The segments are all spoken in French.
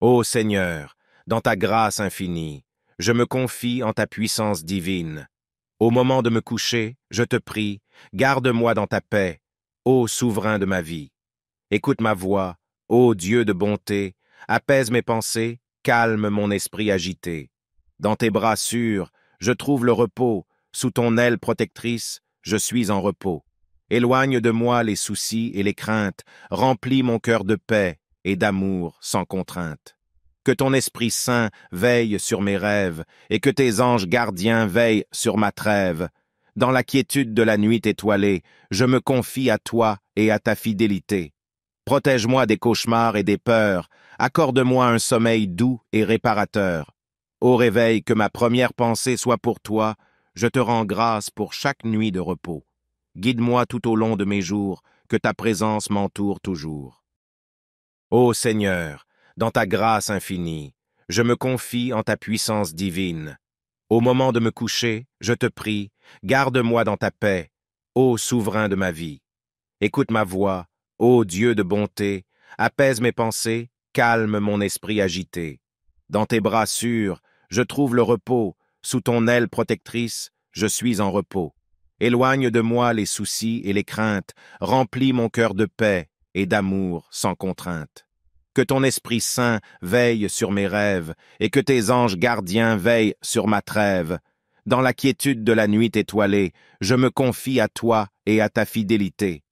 Ô Seigneur, dans ta grâce infinie, je me confie en ta puissance divine. Au moment de me coucher, je te prie, garde-moi dans ta paix, ô souverain de ma vie. Écoute ma voix, ô Dieu de bonté, apaise mes pensées, calme mon esprit agité. Dans tes bras sûrs, je trouve le repos, sous ton aile protectrice, je suis en repos. Éloigne de moi les soucis et les craintes, remplis mon cœur de paix et d'amour sans contrainte. Que ton Esprit Saint veille sur mes rêves, et que tes anges gardiens veillent sur ma trêve. Dans la quiétude de la nuit étoilée, je me confie à toi et à ta fidélité. Protège-moi des cauchemars et des peurs, accorde-moi un sommeil doux et réparateur. Au réveil, que ma première pensée soit pour toi, je te rends grâce pour chaque nuit de repos. Guide-moi tout au long de mes jours, que ta présence m'entoure toujours. Ô Seigneur, dans ta grâce infinie, je me confie en ta puissance divine. Au moment de me coucher, je te prie, garde-moi dans ta paix, ô souverain de ma vie. Écoute ma voix, ô Dieu de bonté, apaise mes pensées, calme mon esprit agité. Dans tes bras sûrs, je trouve le repos, sous ton aile protectrice, je suis en repos. Éloigne de moi les soucis et les craintes, remplis mon cœur de paix et d'amour sans contrainte. Que ton Esprit Saint veille sur mes rêves, et que tes anges gardiens veillent sur ma trêve. Dans la quiétude de la nuit étoilée, je me confie à toi et à ta fidélité.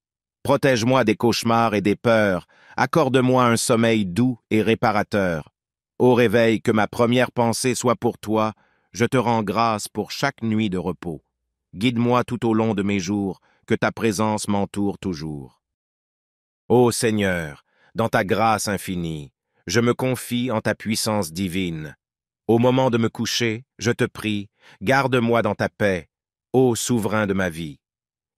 Protège-moi des cauchemars et des peurs, accorde-moi un sommeil doux et réparateur. Au réveil, que ma première pensée soit pour toi, je te rends grâce pour chaque nuit de repos. Guide-moi tout au long de mes jours, que ta présence m'entoure toujours. Ô Seigneur, dans ta grâce infinie, je me confie en ta puissance divine. Au moment de me coucher, je te prie, garde-moi dans ta paix, ô souverain de ma vie.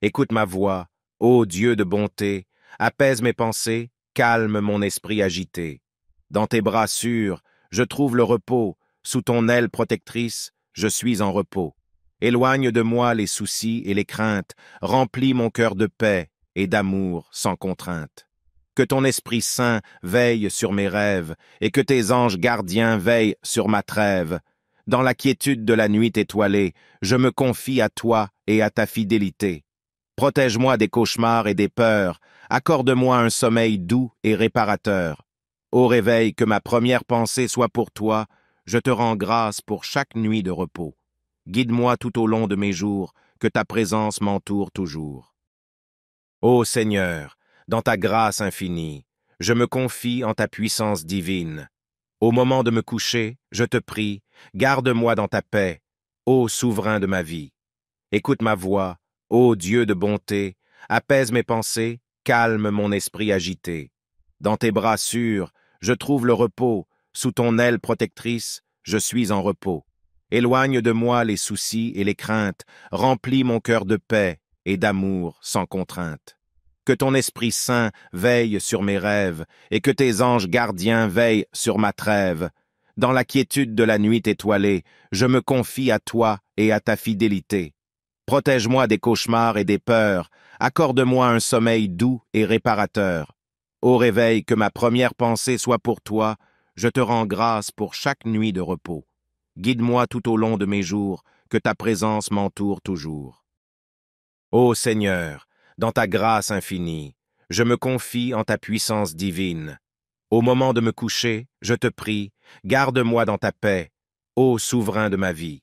Écoute ma voix, ô Dieu de bonté, apaise mes pensées, calme mon esprit agité. Dans tes bras sûrs, je trouve le repos, sous ton aile protectrice, je suis en repos. Éloigne de moi les soucis et les craintes, remplis mon cœur de paix et d'amour sans contrainte. Que ton Esprit Saint veille sur mes rêves, et que tes anges gardiens veillent sur ma trêve. Dans la quiétude de la nuit étoilée, je me confie à toi et à ta fidélité. Protège-moi des cauchemars et des peurs, accorde-moi un sommeil doux et réparateur. Au réveil, que ma première pensée soit pour toi, je te rends grâce pour chaque nuit de repos. Guide-moi tout au long de mes jours, que ta présence m'entoure toujours. Ô Seigneur, dans ta grâce infinie, je me confie en ta puissance divine. Au moment de me coucher, je te prie, garde-moi dans ta paix, ô souverain de ma vie. Écoute ma voix, ô Dieu de bonté, apaise mes pensées, calme mon esprit agité. Dans tes bras sûrs, je trouve le repos, sous ton aile protectrice, je suis en repos. Éloigne de moi les soucis et les craintes, remplis mon cœur de paix et d'amour sans contrainte. Que ton Esprit Saint veille sur mes rêves, et que tes anges gardiens veillent sur ma trêve. Dans la quiétude de la nuit étoilée, je me confie à toi et à ta fidélité. Protège-moi des cauchemars et des peurs, accorde-moi un sommeil doux et réparateur. Au réveil, que ma première pensée soit pour toi, je te rends grâce pour chaque nuit de repos. Guide-moi tout au long de mes jours, que ta présence m'entoure toujours. Ô Seigneur, dans ta grâce infinie, je me confie en ta puissance divine. Au moment de me coucher, je te prie, garde-moi dans ta paix, ô souverain de ma vie.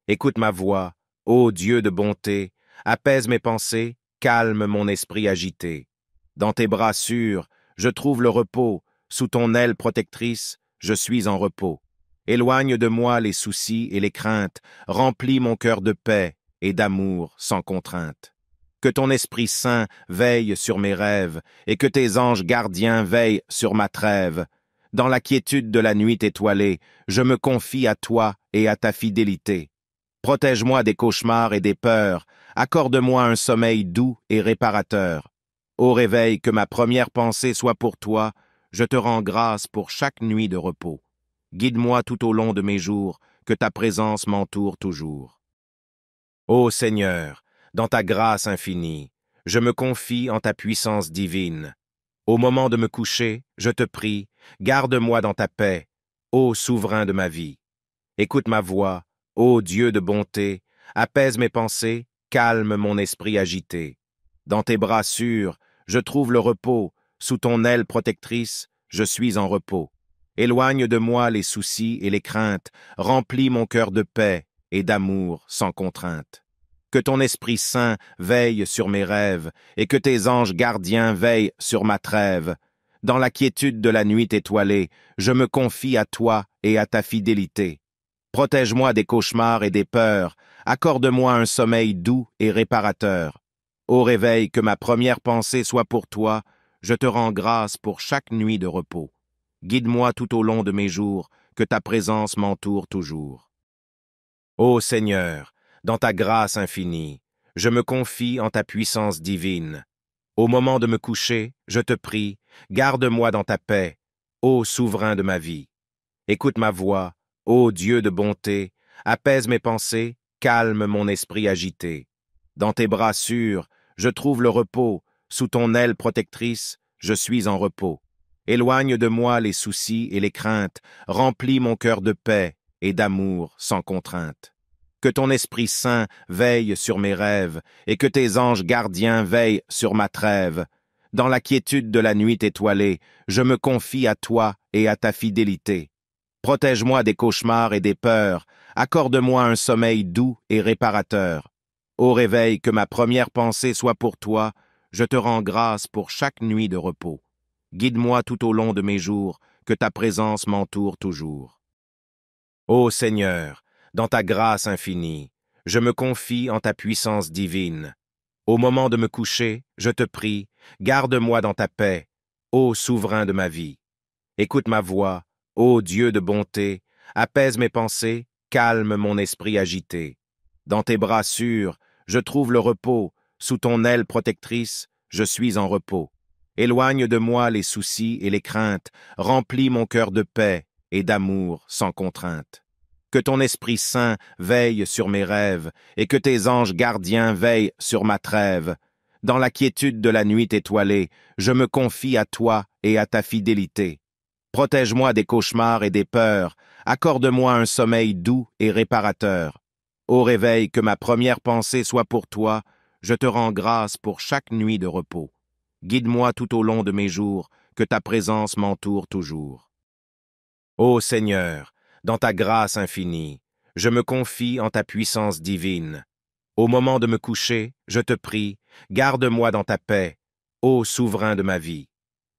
Écoute ma voix, ô Dieu de bonté, apaise mes pensées, calme mon esprit agité. Dans tes bras sûrs, je trouve le repos, sous ton aile protectrice, je suis en repos. Éloigne de moi les soucis et les craintes, remplis mon cœur de paix et d'amour sans contrainte. Que ton Esprit Saint veille sur mes rêves, et que tes anges gardiens veillent sur ma trêve. Dans la quiétude de la nuit étoilée, je me confie à toi et à ta fidélité. Protège-moi des cauchemars et des peurs, accorde-moi un sommeil doux et réparateur. Au réveil, que ma première pensée soit pour toi, je te rends grâce pour chaque nuit de repos. Guide-moi tout au long de mes jours, que ta présence m'entoure toujours. Ô Seigneur, dans ta grâce infinie, je me confie en ta puissance divine. Au moment de me coucher, je te prie, garde-moi dans ta paix, ô souverain de ma vie. Écoute ma voix, ô Dieu de bonté, apaise mes pensées, calme mon esprit agité. Dans tes bras sûrs, je trouve le repos, sous ton aile protectrice, je suis en repos. Éloigne de moi les soucis et les craintes, remplis mon cœur de paix et d'amour sans contrainte. Que ton Esprit Saint veille sur mes rêves, et que tes anges gardiens veillent sur ma trêve. Dans la quiétude de la nuit étoilée, je me confie à toi et à ta fidélité. Protège-moi des cauchemars et des peurs, accorde-moi un sommeil doux et réparateur. Au réveil, que ma première pensée soit pour toi, je te rends grâce pour chaque nuit de repos. Guide-moi tout au long de mes jours, que ta présence m'entoure toujours. Ô Seigneur, dans ta grâce infinie, je me confie en ta puissance divine. Au moment de me coucher, je te prie, garde-moi dans ta paix, ô souverain de ma vie. Écoute ma voix, ô Dieu de bonté, apaise mes pensées, calme mon esprit agité. Dans tes bras sûrs, je trouve le repos, sous ton aile protectrice, je suis en repos. Éloigne de moi les soucis et les craintes, remplis mon cœur de paix et d'amour sans contrainte. Que ton Esprit Saint veille sur mes rêves, et que tes anges gardiens veillent sur ma trêve. Dans la quiétude de la nuit étoilée, je me confie à toi et à ta fidélité. Protège-moi des cauchemars et des peurs, accorde-moi un sommeil doux et réparateur. Au réveil, que ma première pensée soit pour toi, je te rends grâce pour chaque nuit de repos. Guide-moi tout au long de mes jours, que ta présence m'entoure toujours. Ô Seigneur, dans ta grâce infinie, je me confie en ta puissance divine. Au moment de me coucher, je te prie, garde-moi dans ta paix, ô souverain de ma vie. Écoute ma voix, ô Dieu de bonté, apaise mes pensées, calme mon esprit agité. Dans tes bras sûrs, je trouve le repos, sous ton aile protectrice, je suis en repos. Éloigne de moi les soucis et les craintes, remplis mon cœur de paix et d'amour sans contrainte. Que ton Esprit Saint veille sur mes rêves, et que tes anges gardiens veillent sur ma trêve. Dans la quiétude de la nuit étoilée, je me confie à toi et à ta fidélité. Protège-moi des cauchemars et des peurs, accorde-moi un sommeil doux et réparateur. Au réveil, que ma première pensée soit pour toi, je te rends grâce pour chaque nuit de repos. Guide-moi tout au long de mes jours, que ta présence m'entoure toujours. Ô Seigneur, dans ta grâce infinie, je me confie en ta puissance divine. Au moment de me coucher, je te prie, garde-moi dans ta paix, ô souverain de ma vie.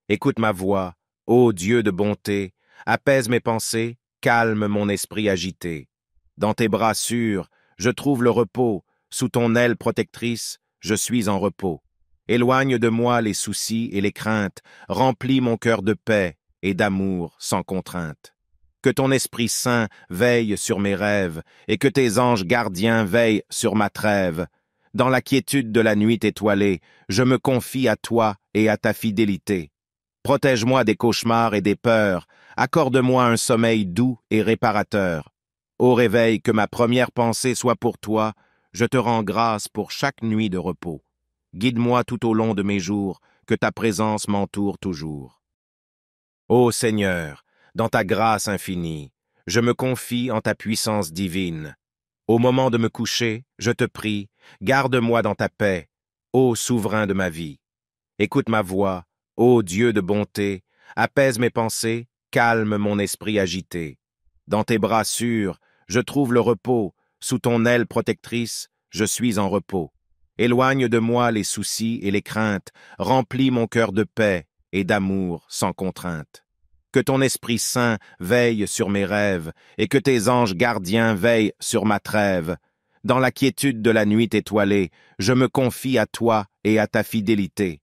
Écoute ma voix, ô Dieu de bonté, apaise mes pensées, calme mon esprit agité. Dans tes bras sûrs, je trouve le repos, sous ton aile protectrice, je suis en repos. Éloigne de moi les soucis et les craintes, remplis mon cœur de paix et d'amour sans contrainte. Que ton Esprit Saint veille sur mes rêves, et que tes anges gardiens veillent sur ma trêve. Dans la quiétude de la nuit étoilée, je me confie à toi et à ta fidélité. Protège-moi des cauchemars et des peurs, accorde-moi un sommeil doux et réparateur. Au réveil, que ma première pensée soit pour toi, je te rends grâce pour chaque nuit de repos. Guide-moi tout au long de mes jours, que ta présence m'entoure toujours. Ô Seigneur, dans ta grâce infinie, je me confie en ta puissance divine. Au moment de me coucher, je te prie, garde-moi dans ta paix, ô souverain de ma vie. Écoute ma voix, ô Dieu de bonté, apaise mes pensées, calme mon esprit agité. Dans tes bras sûrs, je trouve le repos, sous ton aile protectrice, je suis en repos. Éloigne de moi les soucis et les craintes, remplis mon cœur de paix et d'amour sans contrainte. Que ton Esprit Saint veille sur mes rêves, et que tes anges gardiens veillent sur ma trêve. Dans la quiétude de la nuit étoilée, je me confie à toi et à ta fidélité.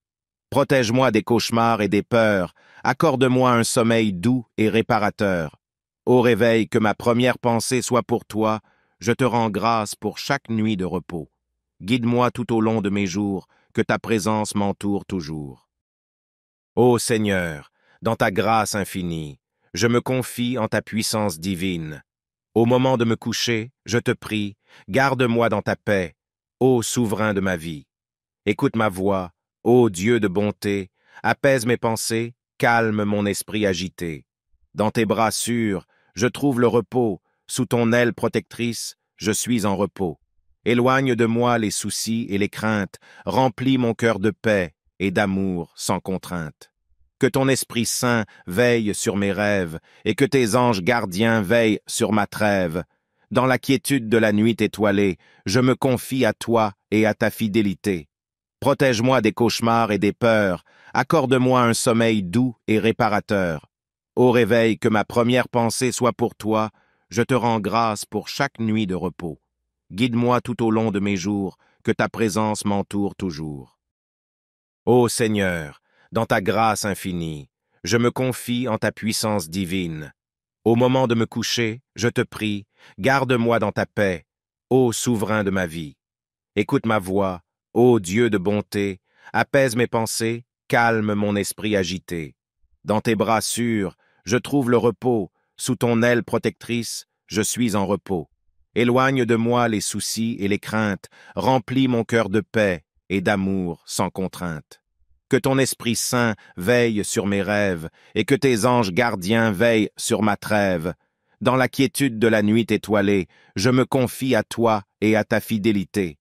Protège-moi des cauchemars et des peurs, accorde-moi un sommeil doux et réparateur. Au réveil, que ma première pensée soit pour toi, je te rends grâce pour chaque nuit de repos. Guide-moi tout au long de mes jours, que ta présence m'entoure toujours. Ô Seigneur, dans ta grâce infinie, je me confie en ta puissance divine. Au moment de me coucher, je te prie, garde-moi dans ta paix, ô souverain de ma vie. Écoute ma voix, ô Dieu de bonté, apaise mes pensées, calme mon esprit agité. Dans tes bras sûrs, je trouve le repos, sous ton aile protectrice, je suis en repos. Éloigne de moi les soucis et les craintes, remplis mon cœur de paix et d'amour sans contrainte. Que ton Esprit Saint veille sur mes rêves, et que tes anges gardiens veillent sur ma trêve. Dans la quiétude de la nuit étoilée, je me confie à toi et à ta fidélité. Protège-moi des cauchemars et des peurs, accorde-moi un sommeil doux et réparateur. Au réveil, que ma première pensée soit pour toi, je te rends grâce pour chaque nuit de repos. Guide-moi tout au long de mes jours, que ta présence m'entoure toujours. Ô Seigneur, dans ta grâce infinie, je me confie en ta puissance divine. Au moment de me coucher, je te prie, garde-moi dans ta paix, ô souverain de ma vie. Écoute ma voix, ô Dieu de bonté, apaise mes pensées, calme mon esprit agité. Dans tes bras sûrs, je trouve le repos, sous ton aile protectrice, je suis en repos. Éloigne de moi les soucis et les craintes, remplis mon cœur de paix et d'amour sans contrainte. Que ton Esprit Saint veille sur mes rêves, et que tes anges gardiens veillent sur ma trêve. Dans la quiétude de la nuit étoilée, je me confie à toi et à ta fidélité.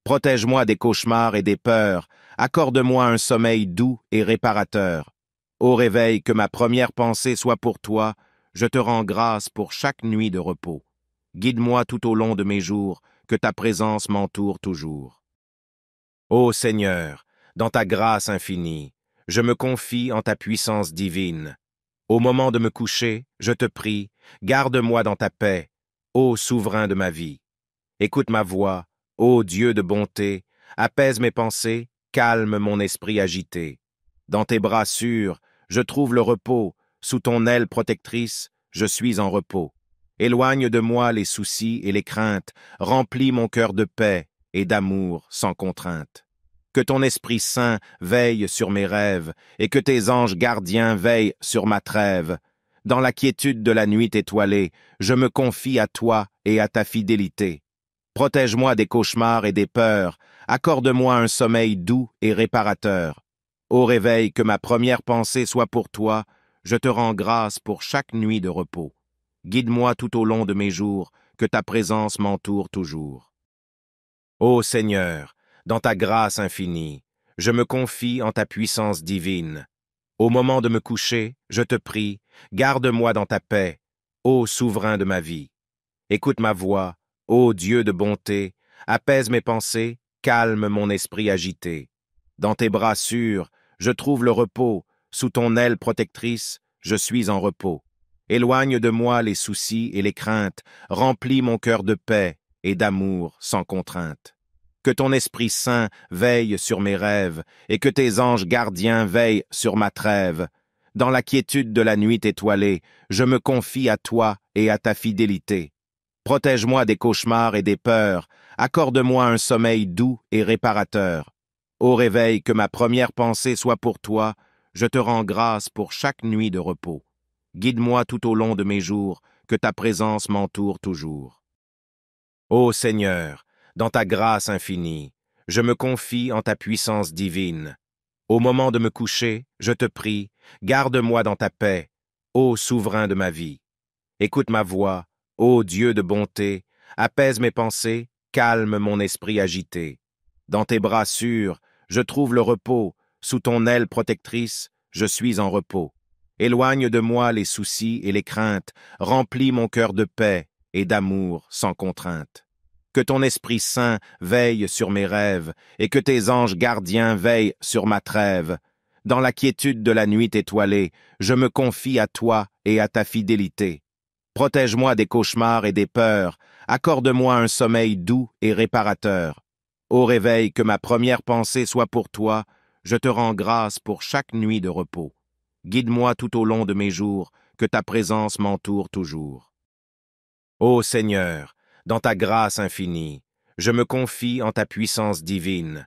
Protège-moi des cauchemars et des peurs, accorde-moi un sommeil doux et réparateur. Au réveil, que ma première pensée soit pour toi, je te rends grâce pour chaque nuit de repos. Guide-moi tout au long de mes jours, que ta présence m'entoure toujours. Ô Seigneur, dans ta grâce infinie, je me confie en ta puissance divine. Au moment de me coucher, je te prie, garde-moi dans ta paix, ô souverain de ma vie. Écoute ma voix, ô Dieu de bonté, apaise mes pensées, calme mon esprit agité. Dans tes bras sûrs, je trouve le repos, sous ton aile protectrice, je suis en repos. Éloigne de moi les soucis et les craintes, remplis mon cœur de paix et d'amour sans contrainte. Que ton Esprit Saint veille sur mes rêves, et que tes anges gardiens veillent sur ma trêve. Dans la quiétude de la nuit étoilée, je me confie à toi et à ta fidélité. Protège-moi des cauchemars et des peurs, accorde-moi un sommeil doux et réparateur. Au réveil, que ma première pensée soit pour toi, je te rends grâce pour chaque nuit de repos. Guide-moi tout au long de mes jours, que ta présence m'entoure toujours. Ô Seigneur, dans ta grâce infinie, je me confie en ta puissance divine. Au moment de me coucher, je te prie, garde-moi dans ta paix, ô souverain de ma vie. Écoute ma voix, ô Dieu de bonté, apaise mes pensées, calme mon esprit agité. Dans tes bras sûrs, je trouve le repos, sous ton aile protectrice, je suis en repos. Éloigne de moi les soucis et les craintes, remplis mon cœur de paix et d'amour sans contrainte. Que ton Esprit Saint veille sur mes rêves, et que tes anges gardiens veillent sur ma trêve. Dans la quiétude de la nuit étoilée, je me confie à toi et à ta fidélité. Protège-moi des cauchemars et des peurs, accorde-moi un sommeil doux et réparateur. Au réveil, que ma première pensée soit pour toi, je te rends grâce pour chaque nuit de repos. Guide-moi tout au long de mes jours, que ta présence m'entoure toujours. Ô Seigneur, dans ta grâce infinie, je me confie en ta puissance divine. Au moment de me coucher, je te prie, garde-moi dans ta paix, ô souverain de ma vie. Écoute ma voix, ô Dieu de bonté, apaise mes pensées, calme mon esprit agité. Dans tes bras sûrs, je trouve le repos, sous ton aile protectrice, je suis en repos. Éloigne de moi les soucis et les craintes, remplis mon cœur de paix et d'amour sans contrainte. Que ton Esprit Saint veille sur mes rêves, et que tes anges gardiens veillent sur ma trêve. Dans la quiétude de la nuit étoilée, je me confie à toi et à ta fidélité. Protège-moi des cauchemars et des peurs, accorde-moi un sommeil doux et réparateur. Au réveil, que ma première pensée soit pour toi, je te rends grâce pour chaque nuit de repos. Guide-moi tout au long de mes jours, que ta présence m'entoure toujours. Ô Seigneur, dans ta grâce infinie, je me confie en ta puissance divine.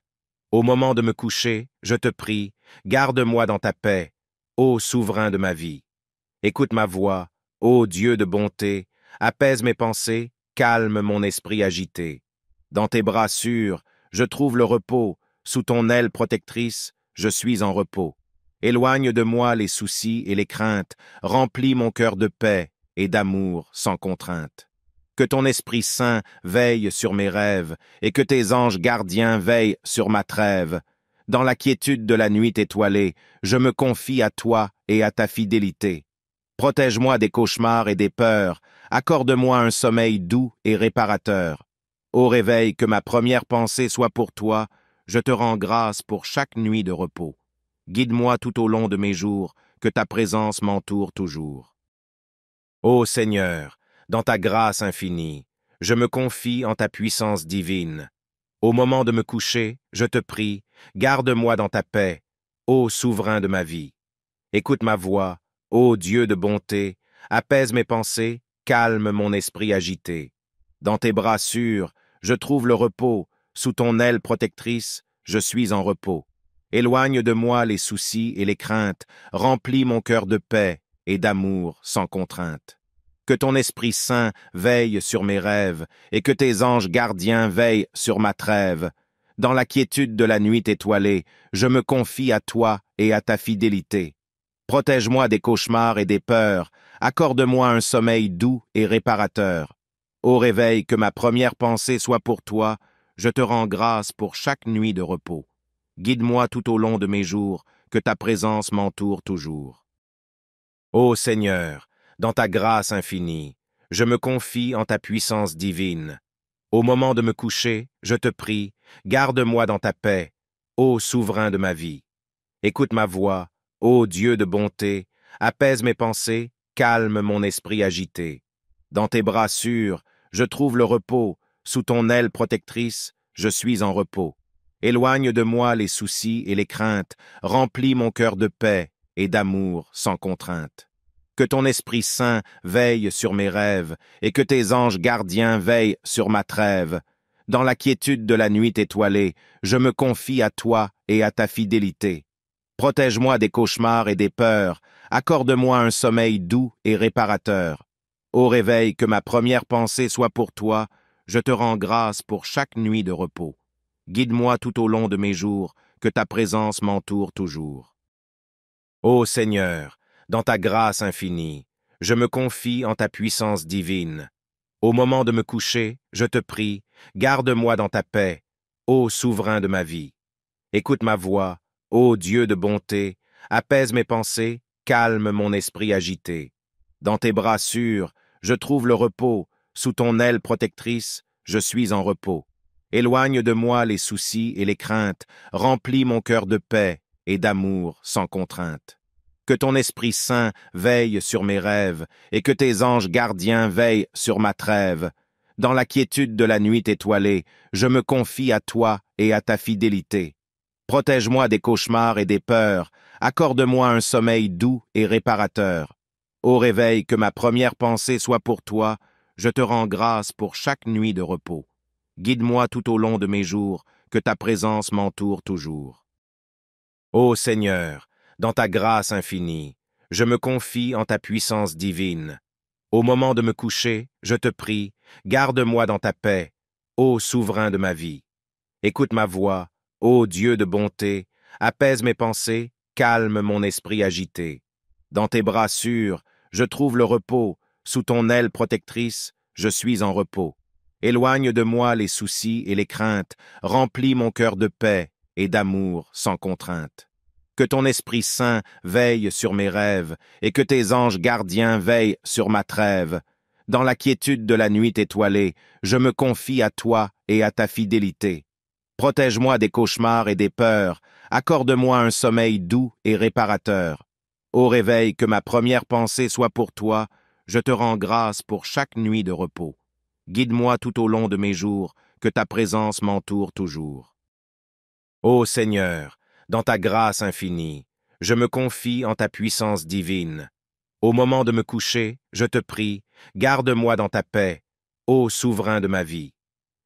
Au moment de me coucher, je te prie, garde-moi dans ta paix, ô souverain de ma vie. Écoute ma voix, ô Dieu de bonté, apaise mes pensées, calme mon esprit agité. Dans tes bras sûrs, je trouve le repos, sous ton aile protectrice, je suis en repos. Éloigne de moi les soucis et les craintes, remplis mon cœur de paix et d'amour sans contrainte. Que ton Esprit Saint veille sur mes rêves, et que tes anges gardiens veillent sur ma trêve. Dans la quiétude de la nuit étoilée, je me confie à toi et à ta fidélité. Protège-moi des cauchemars et des peurs, accorde-moi un sommeil doux et réparateur. Au réveil, que ma première pensée soit pour toi, je te rends grâce pour chaque nuit de repos. Guide-moi tout au long de mes jours, que ta présence m'entoure toujours. Ô Seigneur, dans ta grâce infinie, je me confie en ta puissance divine. Au moment de me coucher, je te prie, garde-moi dans ta paix, ô souverain de ma vie. Écoute ma voix, ô Dieu de bonté, apaise mes pensées, calme mon esprit agité. Dans tes bras sûrs, je trouve le repos, sous ton aile protectrice, je suis en repos. Éloigne de moi les soucis et les craintes, remplis mon cœur de paix et d'amour sans contrainte. Que ton Esprit Saint veille sur mes rêves, et que tes anges gardiens veillent sur ma trêve. Dans la quiétude de la nuit étoilée, je me confie à toi et à ta fidélité. Protège-moi des cauchemars et des peurs, accorde-moi un sommeil doux et réparateur. Au réveil, que ma première pensée soit pour toi, je te rends grâce pour chaque nuit de repos. Guide-moi tout au long de mes jours, que ta présence m'entoure toujours. Ô Seigneur, dans ta grâce infinie, je me confie en ta puissance divine. Au moment de me coucher, je te prie, garde-moi dans ta paix, ô souverain de ma vie. Écoute ma voix, ô Dieu de bonté, apaise mes pensées, calme mon esprit agité. Dans tes bras sûrs, je trouve le repos, sous ton aile protectrice, je suis en repos. Éloigne de moi les soucis et les craintes, remplis mon cœur de paix et d'amour sans contrainte. Que ton Esprit Saint veille sur mes rêves, et que tes anges gardiens veillent sur ma trêve. Dans la quiétude de la nuit étoilée, je me confie à toi et à ta fidélité. Protège-moi des cauchemars et des peurs, accorde-moi un sommeil doux et réparateur. Au réveil, que ma première pensée soit pour toi, je te rends grâce pour chaque nuit de repos. Guide-moi tout au long de mes jours, que ta présence m'entoure toujours. Ô Seigneur, dans ta grâce infinie, je me confie en ta puissance divine. Au moment de me coucher, je te prie, garde-moi dans ta paix, ô souverain de ma vie. Écoute ma voix, ô Dieu de bonté, apaise mes pensées, calme mon esprit agité. Dans tes bras sûrs, je trouve le repos, sous ton aile protectrice, je suis en repos. Éloigne de moi les soucis et les craintes, remplis mon cœur de paix et d'amour sans contrainte. Que ton Esprit Saint veille sur mes rêves, et que tes anges gardiens veillent sur ma trêve. Dans la quiétude de la nuit étoilée, je me confie à toi et à ta fidélité. Protège-moi des cauchemars et des peurs, accorde-moi un sommeil doux et réparateur. Au réveil, que ma première pensée soit pour toi, je te rends grâce pour chaque nuit de repos. Guide-moi tout au long de mes jours, que ta présence m'entoure toujours. Ô Seigneur, dans ta grâce infinie, je me confie en ta puissance divine. Au moment de me coucher, je te prie, garde-moi dans ta paix, ô souverain de ma vie. Écoute ma voix, ô Dieu de bonté, apaise mes pensées, calme mon esprit agité. Dans tes bras sûrs, je trouve le repos, sous ton aile protectrice, je suis en repos. Éloigne de moi les soucis et les craintes, remplis mon cœur de paix et d'amour sans contrainte. Que ton Esprit Saint veille sur mes rêves, et que tes anges gardiens veillent sur ma trêve. Dans la quiétude de la nuit étoilée, je me confie à toi et à ta fidélité. Protège-moi des cauchemars et des peurs, accorde-moi un sommeil doux et réparateur. Au réveil, que ma première pensée soit pour toi, je te rends grâce pour chaque nuit de repos. Guide-moi tout au long de mes jours, que ta présence m'entoure toujours. Ô Seigneur, dans ta grâce infinie, je me confie en ta puissance divine. Au moment de me coucher, je te prie, garde-moi dans ta paix, ô souverain de ma vie.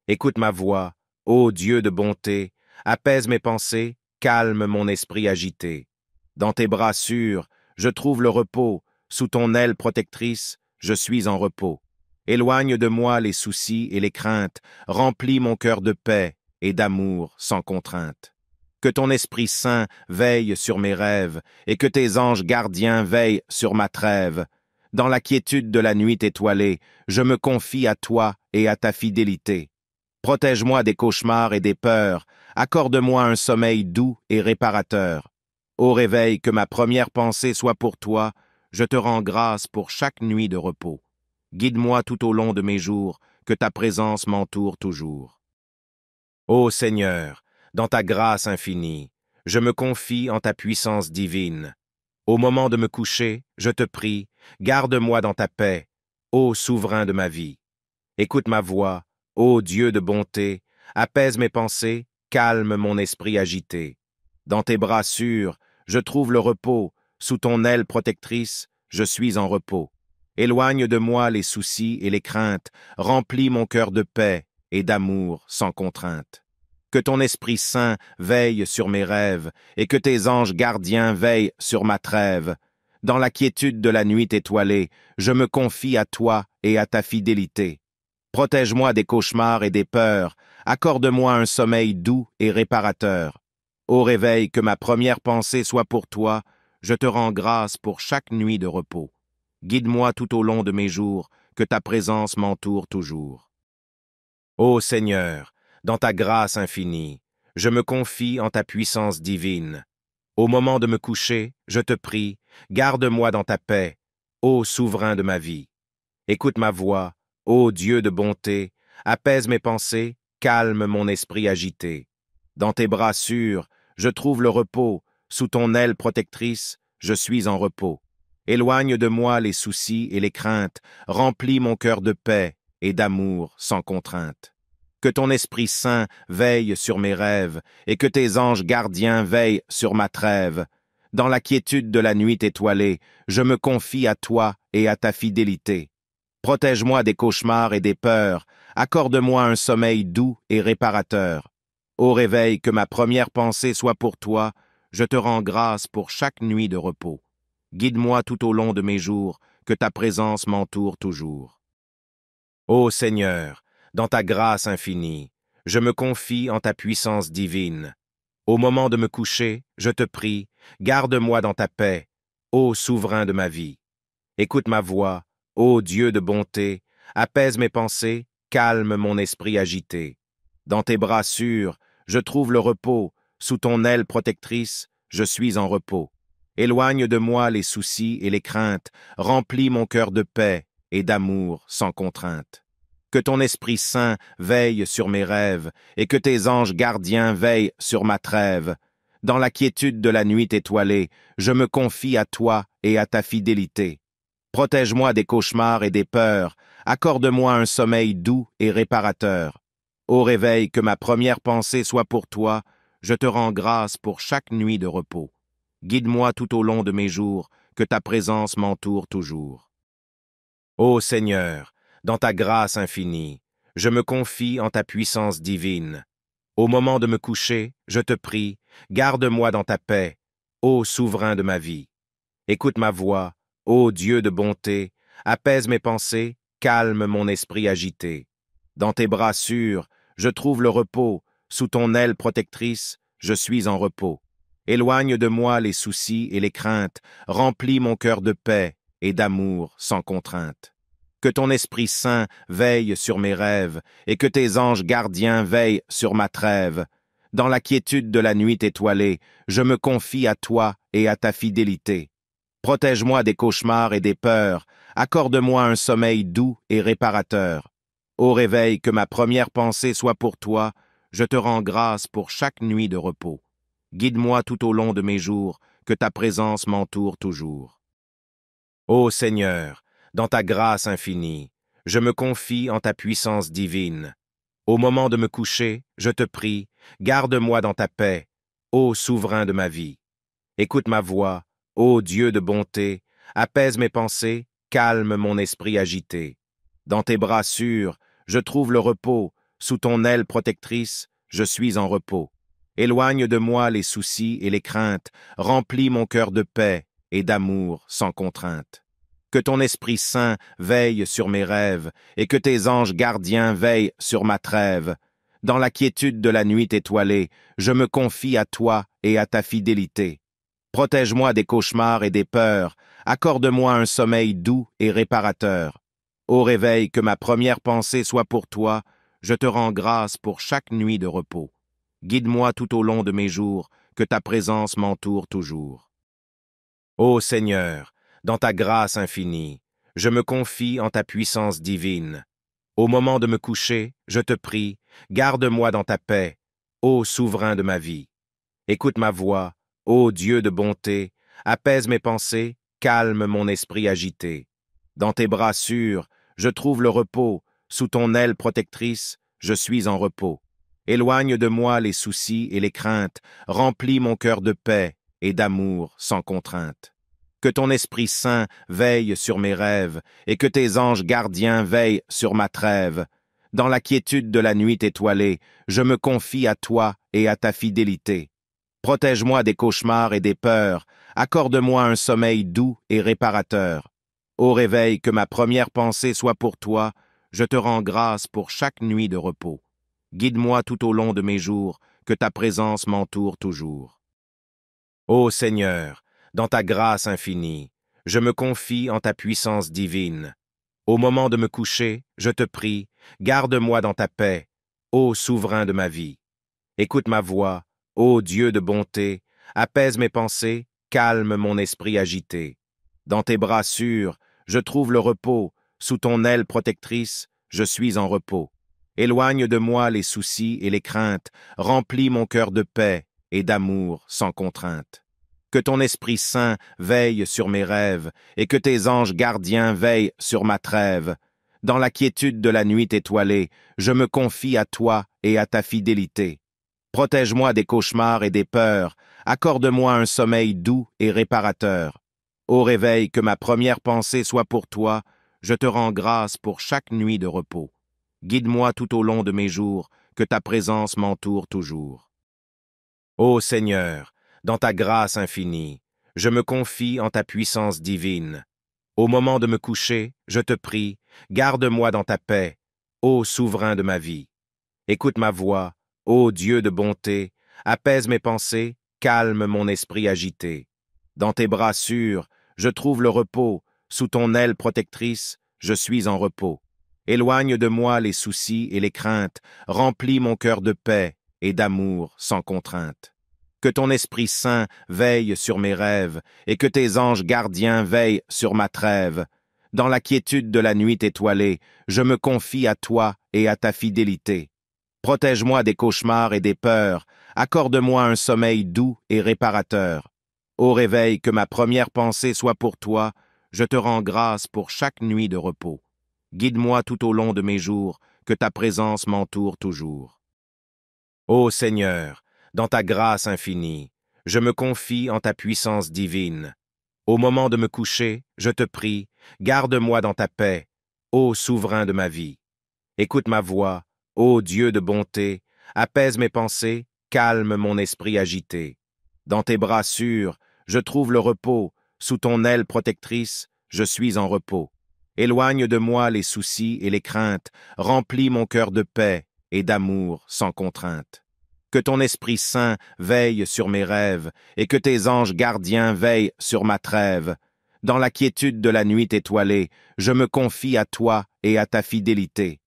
Écoute ma voix, ô Dieu de bonté, apaise mes pensées, calme mon esprit agité. Dans tes bras sûrs, je trouve le repos, sous ton aile protectrice, je suis en repos. Éloigne de moi les soucis et les craintes, remplis mon cœur de paix et d'amour sans contrainte. Que ton Esprit Saint veille sur mes rêves, et que tes anges gardiens veillent sur ma trêve. Dans la quiétude de la nuit étoilée, je me confie à toi et à ta fidélité. Protège-moi des cauchemars et des peurs, accorde-moi un sommeil doux et réparateur. Ô réveil, que ma première pensée soit pour toi, je te rends grâce pour chaque nuit de repos. Guide-moi tout au long de mes jours, que ta présence m'entoure toujours. Ô Seigneur, dans ta grâce infinie, je me confie en ta puissance divine. Au moment de me coucher, je te prie, garde-moi dans ta paix, ô souverain de ma vie. Écoute ma voix, ô Dieu de bonté, apaise mes pensées, calme mon esprit agité. Dans tes bras sûrs, je trouve le repos, sous ton aile protectrice, je suis en repos. Éloigne de moi les soucis et les craintes, remplis mon cœur de paix et d'amour sans contrainte. Que ton Esprit Saint veille sur mes rêves, et que tes anges gardiens veillent sur ma trêve. Dans la quiétude de la nuit étoilée, je me confie à toi et à ta fidélité. Protège-moi des cauchemars et des peurs, accorde-moi un sommeil doux et réparateur. Ô réveil, que ma première pensée soit pour toi, je te rends grâce pour chaque nuit de repos. Guide-moi tout au long de mes jours, que ta présence m'entoure toujours. Ô Seigneur, dans ta grâce infinie, je me confie en ta puissance divine. Au moment de me coucher, je te prie, garde-moi dans ta paix, ô souverain de ma vie. Écoute ma voix, ô Dieu de bonté, apaise mes pensées, calme mon esprit agité. Dans tes bras sûrs, je trouve le repos, sous ton aile protectrice, je suis en repos. Éloigne de moi les soucis et les craintes, remplis mon cœur de paix et d'amour sans contrainte. Que ton Esprit Saint veille sur mes rêves, et que tes anges gardiens veillent sur ma trêve. Dans la quiétude de la nuit étoilée, je me confie à toi et à ta fidélité. Protège-moi des cauchemars et des peurs, accorde-moi un sommeil doux et réparateur. Ô réveil, que ma première pensée soit pour toi, je te rends grâce pour chaque nuit de repos. Guide-moi tout au long de mes jours, que ta présence m'entoure toujours. Ô Seigneur, dans ta grâce infinie, je me confie en ta puissance divine. Au moment de me coucher, je te prie, garde-moi dans ta paix, ô souverain de ma vie. Écoute ma voix, ô Dieu de bonté, apaise mes pensées, calme mon esprit agité. Dans tes bras sûrs, je trouve le repos, sous ton aile protectrice, je suis en repos. Éloigne de moi les soucis et les craintes, remplis mon cœur de paix et d'amour sans contrainte. Que ton Esprit Saint veille sur mes rêves, et que tes anges gardiens veillent sur ma trêve. Dans la quiétude de la nuit étoilée, je me confie à toi et à ta fidélité. Protège-moi des cauchemars et des peurs, accorde-moi un sommeil doux et réparateur. Ô réveil, que ma première pensée soit pour toi, je te rends grâce pour chaque nuit de repos. Guide-moi tout au long de mes jours, que ta présence m'entoure toujours. Ô Seigneur, dans ta grâce infinie, je me confie en ta puissance divine. Au moment de me coucher, je te prie, garde-moi dans ta paix, ô souverain de ma vie. Écoute ma voix, ô Dieu de bonté, apaise mes pensées, calme mon esprit agité. Dans tes bras sûrs, je trouve le repos, sous ton aile protectrice, je suis en repos. Éloigne de moi les soucis et les craintes, remplis mon cœur de paix et d'amour sans contrainte. Que ton Esprit Saint veille sur mes rêves, et que tes anges gardiens veillent sur ma trêve. Dans la quiétude de la nuit étoilée, je me confie à toi et à ta fidélité. Protège-moi des cauchemars et des peurs, accorde-moi un sommeil doux et réparateur. Ô réveil, que ma première pensée soit pour toi, je te rends grâce pour chaque nuit de repos. Guide-moi tout au long de mes jours, que ta présence m'entoure toujours. Ô Seigneur, dans ta grâce infinie, je me confie en ta puissance divine. Au moment de me coucher, je te prie, garde-moi dans ta paix, ô souverain de ma vie. Écoute ma voix, ô Dieu de bonté, apaise mes pensées, calme mon esprit agité. Dans tes bras sûrs, je trouve le repos, sous ton aile protectrice, je suis en repos. Éloigne de moi les soucis et les craintes, remplis mon cœur de paix et d'amour sans contrainte. Que ton Esprit Saint veille sur mes rêves, et que tes anges gardiens veillent sur ma trêve. Dans la quiétude de la nuit étoilée, je me confie à toi et à ta fidélité. Protège-moi des cauchemars et des peurs, accorde-moi un sommeil doux et réparateur. Ô réveil, que ma première pensée soit pour toi, je te rends grâce pour chaque nuit de repos. Guide-moi tout au long de mes jours, que ta présence m'entoure toujours. Ô Seigneur, dans ta grâce infinie, je me confie en ta puissance divine. Au moment de me coucher, je te prie, garde-moi dans ta paix, ô souverain de ma vie. Écoute ma voix, ô Dieu de bonté, apaise mes pensées, calme mon esprit agité. Dans tes bras sûrs, je trouve le repos, sous ton aile protectrice, je suis en repos. Éloigne de moi les soucis et les craintes, remplis mon cœur de paix et d'amour sans contrainte. Que ton Esprit Saint veille sur mes rêves, et que tes anges gardiens veillent sur ma trêve. Dans la quiétude de la nuit étoilée, je me confie à toi et à ta fidélité. Protège-moi des cauchemars et des peurs, accorde-moi un sommeil doux et réparateur. Ô réveil, que ma première pensée soit pour toi, je te rends grâce pour chaque nuit de repos. Guide-moi tout au long de mes jours, que ta présence m'entoure toujours. Ô Seigneur, dans ta grâce infinie, je me confie en ta puissance divine. Au moment de me coucher, je te prie, garde-moi dans ta paix, ô souverain de ma vie. Écoute ma voix, ô Dieu de bonté, apaise mes pensées, calme mon esprit agité. Dans tes bras sûrs, je trouve le repos, sous ton aile protectrice, je suis en repos. Éloigne de moi les soucis et les craintes, remplis mon cœur de paix et d'amour sans contrainte. Que ton Esprit Saint veille sur mes rêves, et que tes anges gardiens veillent sur ma trêve. Dans la quiétude de la nuit étoilée, je me confie à toi et à ta fidélité. Protège-moi des cauchemars et des peurs, accorde-moi un sommeil doux et réparateur. Ô réveil, que ma première pensée soit pour toi, je te rends grâce pour chaque nuit de repos. Guide-moi tout au long de mes jours, que ta présence m'entoure toujours. Ô Seigneur, dans ta grâce infinie, je me confie en ta puissance divine. Au moment de me coucher, je te prie, garde-moi dans ta paix, ô souverain de ma vie. Écoute ma voix, ô Dieu de bonté, apaise mes pensées, calme mon esprit agité. Dans tes bras sûrs, je trouve le repos, sous ton aile protectrice, je suis en repos. Éloigne de moi les soucis et les craintes, remplis mon cœur de paix et d'amour sans contrainte. Que ton Esprit Saint veille sur mes rêves, et que tes anges gardiens veillent sur ma trêve. Dans la quiétude de la nuit étoilée, je me confie à toi et à ta fidélité. Protège-moi des cauchemars et des peurs, accorde-moi un sommeil doux et réparateur. Ô réveil, que ma première pensée soit pour toi, je te rends grâce pour chaque nuit de repos. Guide-moi tout au long de mes jours, que ta présence m'entoure toujours. Ô Seigneur, dans ta grâce infinie, je me confie en ta puissance divine. Au moment de me coucher, je te prie, garde-moi dans ta paix, ô souverain de ma vie. Écoute ma voix, ô Dieu de bonté, apaise mes pensées, calme mon esprit agité. Dans tes bras sûrs, je trouve le repos, sous ton aile protectrice, je suis en repos. Éloigne de moi les soucis et les craintes, remplis mon cœur de paix et d'amour sans contrainte. Que ton Esprit Saint veille sur mes rêves, et que tes anges gardiens veillent sur ma trêve. Dans la quiétude de la nuit étoilée, je me confie à toi et à ta fidélité.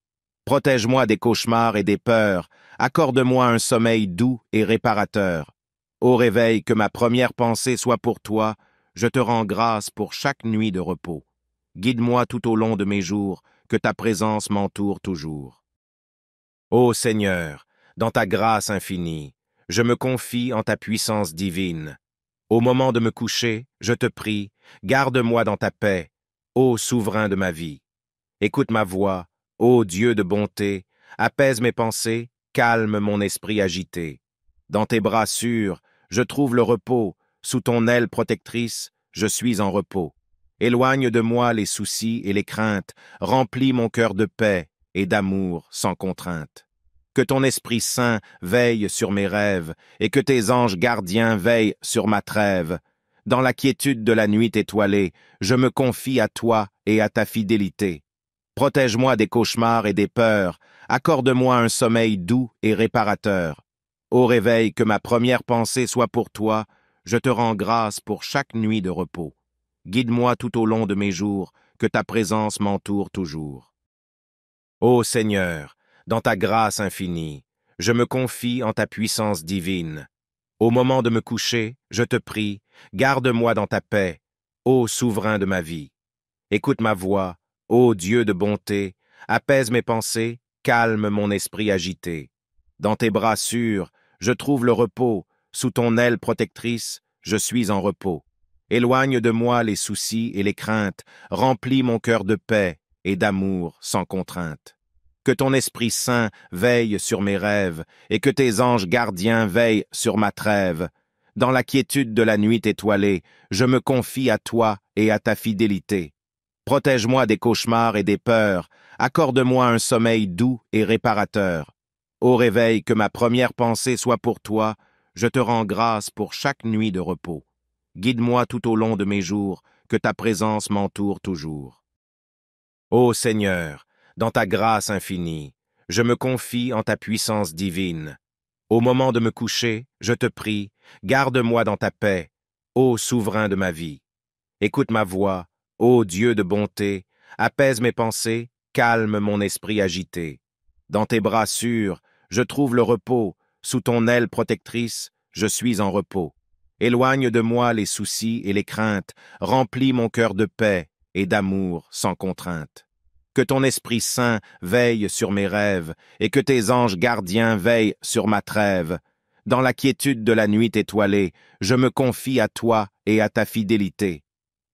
Protège-moi des cauchemars et des peurs, accorde-moi un sommeil doux et réparateur. Ô réveil, que ma première pensée soit pour toi, je te rends grâce pour chaque nuit de repos. Guide-moi tout au long de mes jours, que ta présence m'entoure toujours. Ô Seigneur, dans ta grâce infinie, je me confie en ta puissance divine. Au moment de me coucher, je te prie, garde-moi dans ta paix, ô souverain de ma vie. Écoute ma voix, ô Dieu de bonté, apaise mes pensées, calme mon esprit agité. Dans tes bras sûrs, je trouve le repos, sous ton aile protectrice, je suis en repos. Éloigne de moi les soucis et les craintes, remplis mon cœur de paix et d'amour sans contrainte. Que ton Esprit Saint veille sur mes rêves, et que tes anges gardiens veillent sur ma trêve. Dans la quiétude de la nuit étoilée, je me confie à toi et à ta fidélité. Protège-moi des cauchemars et des peurs, accorde-moi un sommeil doux et réparateur. Ô réveil, que ma première pensée soit pour toi, je te rends grâce pour chaque nuit de repos. Guide-moi tout au long de mes jours, que ta présence m'entoure toujours. Ô Seigneur, dans ta grâce infinie, je me confie en ta puissance divine. Au moment de me coucher, je te prie, garde-moi dans ta paix, ô souverain de ma vie. Écoute ma voix, ô Dieu de bonté, apaise mes pensées, calme mon esprit agité. Dans tes bras sûrs, je trouve le repos, sous ton aile protectrice, je suis en repos. Éloigne de moi les soucis et les craintes, remplis mon cœur de paix et d'amour sans contrainte. Que ton Esprit Saint veille sur mes rêves, et que tes anges gardiens veillent sur ma trêve. Dans la quiétude de la nuit étoilée, je me confie à toi et à ta fidélité. Protège-moi des cauchemars et des peurs, accorde-moi un sommeil doux et réparateur. Ô réveil, que ma première pensée soit pour toi, je te rends grâce pour chaque nuit de repos. Guide-moi tout au long de mes jours, que ta présence m'entoure toujours. Ô Seigneur, dans ta grâce infinie, je me confie en ta puissance divine. Au moment de me coucher, je te prie, garde-moi dans ta paix, ô souverain de ma vie. Écoute ma voix, ô Dieu de bonté, apaise mes pensées, calme mon esprit agité. Dans tes bras sûrs, je trouve le repos, sous ton aile protectrice, je suis en repos. Éloigne de moi les soucis et les craintes, remplis mon cœur de paix et d'amour sans contrainte. Que ton Esprit Saint veille sur mes rêves, et que tes anges gardiens veillent sur ma trêve. Dans la quiétude de la nuit étoilée, je me confie à toi et à ta fidélité.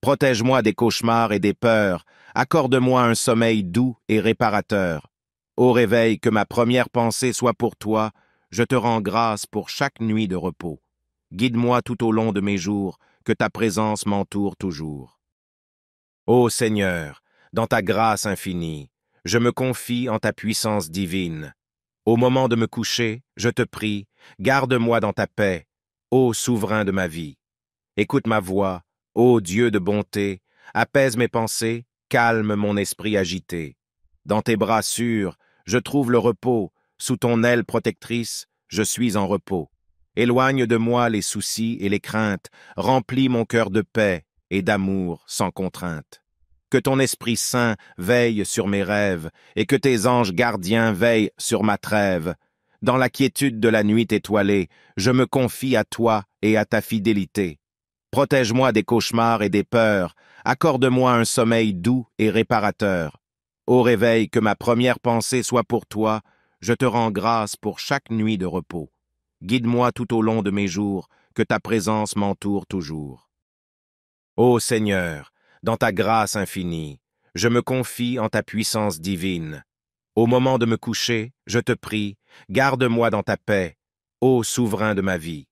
Protège-moi des cauchemars et des peurs, accorde-moi un sommeil doux et réparateur. Ô réveil, que ma première pensée soit pour toi, je te rends grâce pour chaque nuit de repos. Guide-moi tout au long de mes jours, que ta présence m'entoure toujours. Ô Seigneur, dans ta grâce infinie, je me confie en ta puissance divine. Au moment de me coucher, je te prie, garde-moi dans ta paix, ô souverain de ma vie. Écoute ma voix, ô Dieu de bonté, apaise mes pensées, calme mon esprit agité. Dans tes bras sûrs, je trouve le repos, sous ton aile protectrice, je suis en repos. Éloigne de moi les soucis et les craintes, remplis mon cœur de paix et d'amour sans contrainte. Que ton Esprit Saint veille sur mes rêves, et que tes anges gardiens veillent sur ma trêve. Dans la quiétude de la nuit étoilée, je me confie à toi et à ta fidélité. Protège-moi des cauchemars et des peurs, accorde-moi un sommeil doux et réparateur. Ô réveil, que ma première pensée soit pour toi, je te rends grâce pour chaque nuit de repos. Guide-moi tout au long de mes jours, que ta présence m'entoure toujours. Ô Seigneur, dans ta grâce infinie, je me confie en ta puissance divine. Au moment de me coucher, je te prie, garde-moi dans ta paix, ô souverain de ma vie.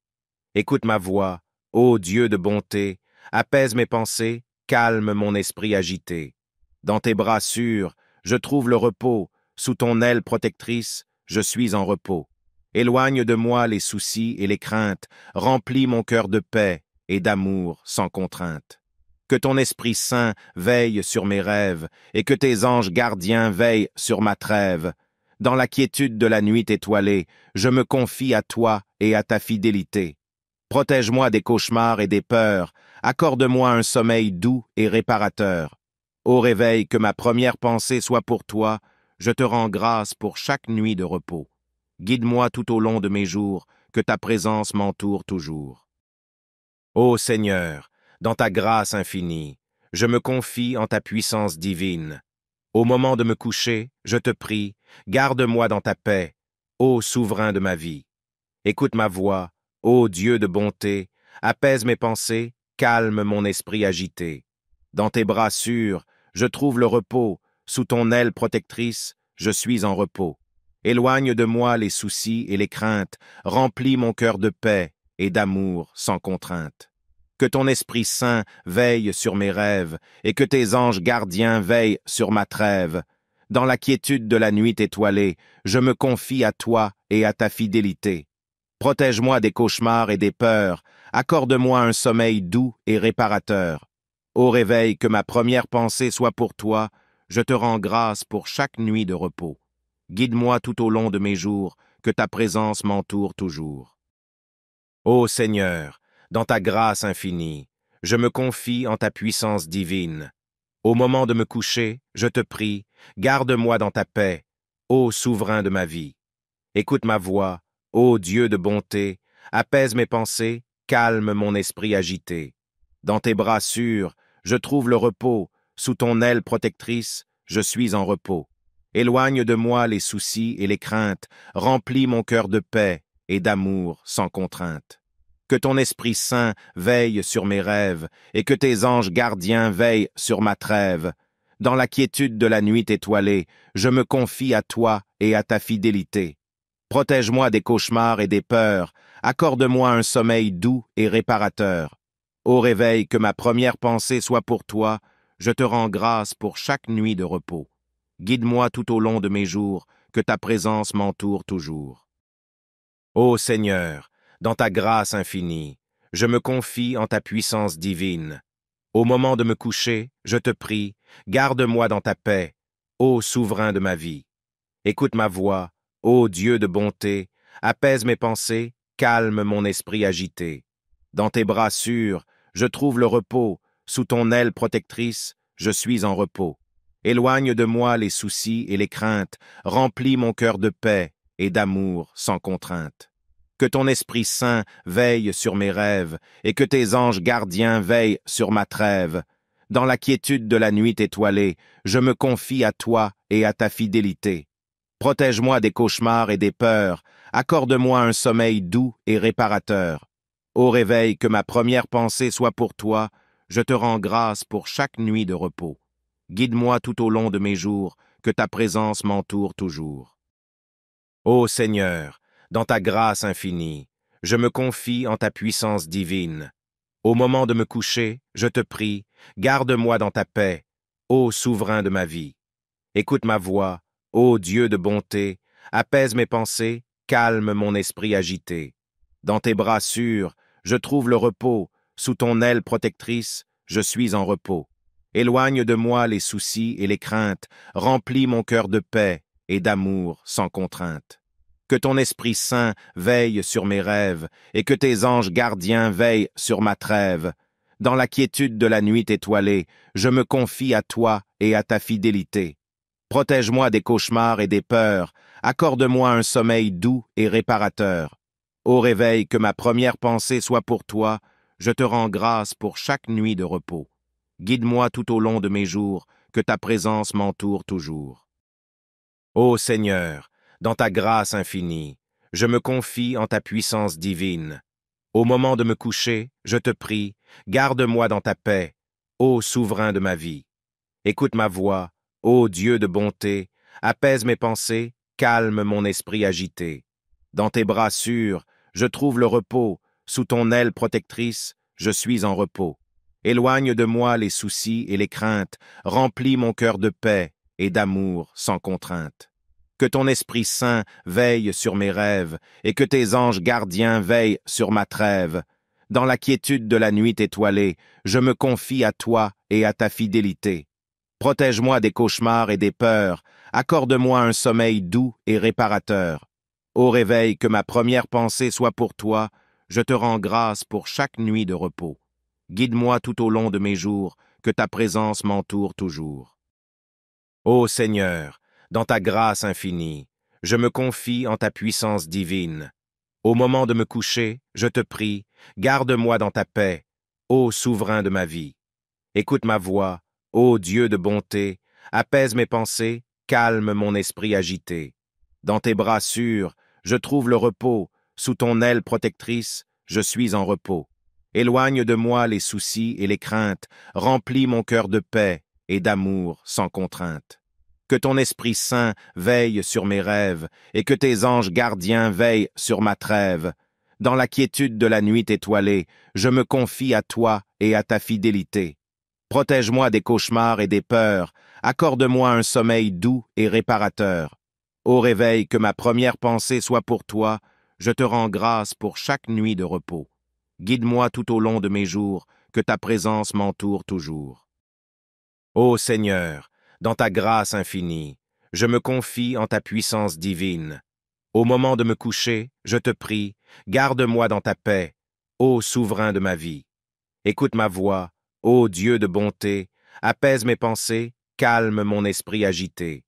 Écoute ma voix, ô Dieu de bonté, apaise mes pensées, calme mon esprit agité. Dans tes bras sûrs, je trouve le repos, sous ton aile protectrice, je suis en repos. Éloigne de moi les soucis et les craintes, remplis mon cœur de paix et d'amour sans contrainte. Que ton Esprit Saint veille sur mes rêves, et que tes anges gardiens veillent sur ma trêve. Dans la quiétude de la nuit étoilée, je me confie à toi et à ta fidélité. Protège-moi des cauchemars et des peurs, accorde-moi un sommeil doux et réparateur. Ô réveil, que ma première pensée soit pour toi, je te rends grâce pour chaque nuit de repos. Guide-moi tout au long de mes jours, que ta présence m'entoure toujours. Ô Seigneur, dans ta grâce infinie, je me confie en ta puissance divine. Au moment de me coucher, je te prie, garde-moi dans ta paix, ô souverain de ma vie. Écoute ma voix, ô Dieu de bonté, apaise mes pensées, calme mon esprit agité. Dans tes bras sûrs, je trouve le repos, sous ton aile protectrice, je suis en repos. Éloigne de moi les soucis et les craintes, remplis mon cœur de paix et d'amour sans contrainte. Que ton Esprit Saint veille sur mes rêves, et que tes anges gardiens veillent sur ma trêve. Dans la quiétude de la nuit étoilée, je me confie à toi et à ta fidélité. Protège-moi des cauchemars et des peurs, accorde-moi un sommeil doux et réparateur. Ô réveil, que ma première pensée soit pour toi, je te rends grâce pour chaque nuit de repos. Guide-moi tout au long de mes jours, que ta présence m'entoure toujours. Ô Seigneur, dans ta grâce infinie, je me confie en ta puissance divine. Au moment de me coucher, je te prie, garde-moi dans ta paix, ô souverain de ma vie. Écoute ma voix, ô Dieu de bonté, apaise mes pensées, calme mon esprit agité. Dans tes bras sûrs, je trouve le repos, sous ton aile protectrice, je suis en repos. Éloigne de moi les soucis et les craintes, remplis mon cœur de paix et d'amour sans contrainte. Que ton Esprit Saint veille sur mes rêves, et que tes anges gardiens veillent sur ma trêve. Dans la quiétude de la nuit étoilée, je me confie à toi et à ta fidélité. Protège-moi des cauchemars et des peurs, accorde-moi un sommeil doux et réparateur. Au réveil, que ma première pensée soit pour toi, je te rends grâce pour chaque nuit de repos. Guide-moi tout au long de mes jours, que ta présence m'entoure toujours. Ô Seigneur, dans ta grâce infinie, je me confie en ta puissance divine. Au moment de me coucher, je te prie, garde-moi dans ta paix, ô souverain de ma vie. Écoute ma voix, ô Dieu de bonté, apaise mes pensées, calme mon esprit agité. Dans tes bras sûrs, je trouve le repos, sous ton aile protectrice, je suis en repos. Éloigne de moi les soucis et les craintes, remplis mon cœur de paix et d'amour sans contrainte. Que ton Esprit Saint veille sur mes rêves, et que tes anges gardiens veillent sur ma trêve. Dans la quiétude de la nuit étoilée, je me confie à toi et à ta fidélité. Protège-moi des cauchemars et des peurs, accorde-moi un sommeil doux et réparateur. Au réveil, que ma première pensée soit pour toi, je te rends grâce pour chaque nuit de repos. Guide-moi tout au long de mes jours, que ta présence m'entoure toujours. Ô Seigneur, dans ta grâce infinie, je me confie en ta puissance divine. Au moment de me coucher, je te prie, garde-moi dans ta paix, ô souverain de ma vie. Écoute ma voix, ô Dieu de bonté, apaise mes pensées, calme mon esprit agité. Dans tes bras sûrs, je trouve le repos, sous ton aile protectrice, je suis en repos. Éloigne de moi les soucis et les craintes, remplis mon cœur de paix et d'amour sans contrainte. Que ton Esprit Saint veille sur mes rêves, et que tes anges gardiens veillent sur ma trêve. Dans la quiétude de la nuit étoilée, je me confie à toi et à ta fidélité. Protège-moi des cauchemars et des peurs, accorde-moi un sommeil doux et réparateur. Au réveil, que ma première pensée soit pour toi, je te rends grâce pour chaque nuit de repos. Guide-moi tout au long de mes jours, que ta présence m'entoure toujours. Ô Seigneur, dans ta grâce infinie, je me confie en ta puissance divine. Au moment de me coucher, je te prie, garde-moi dans ta paix, ô souverain de ma vie. Écoute ma voix, ô Dieu de bonté, apaise mes pensées, calme mon esprit agité. Dans tes bras sûrs, je trouve le repos, sous ton aile protectrice, je suis en repos. Éloigne de moi les soucis et les craintes, remplis mon cœur de paix et d'amour sans contrainte. Que ton Esprit Saint veille sur mes rêves, et que tes anges gardiens veillent sur ma trêve. Dans la quiétude de la nuit étoilée, je me confie à toi et à ta fidélité. Protège-moi des cauchemars et des peurs, accorde-moi un sommeil doux et réparateur. Au réveil, que ma première pensée soit pour toi, je te rends grâce pour chaque nuit de repos. Guide-moi tout au long de mes jours, que ta présence m'entoure toujours. Ô Seigneur, dans ta grâce infinie, je me confie en ta puissance divine. Au moment de me coucher, je te prie, garde-moi dans ta paix, ô souverain de ma vie. Écoute ma voix, ô Dieu de bonté, apaise mes pensées, calme mon esprit agité. Dans tes bras sûrs, je trouve le repos, sous ton aile protectrice, je suis en repos. Éloigne de moi les soucis et les craintes, remplis mon cœur de paix et d'amour sans contrainte. Que ton Esprit Saint veille sur mes rêves, et que tes anges gardiens veillent sur ma trêve. Dans la quiétude de la nuit étoilée, je me confie à toi et à ta fidélité. Protège-moi des cauchemars et des peurs, accorde-moi un sommeil doux et réparateur. Au réveil, que ma première pensée soit pour toi, je te rends grâce pour chaque nuit de repos. Guide-moi tout au long de mes jours, que ta présence m'entoure toujours. Ô Seigneur, dans ta grâce infinie, je me confie en ta puissance divine. Au moment de me coucher, je te prie, garde-moi dans ta paix, ô souverain de ma vie. Écoute ma voix, ô Dieu de bonté, apaise mes pensées, calme mon esprit agité.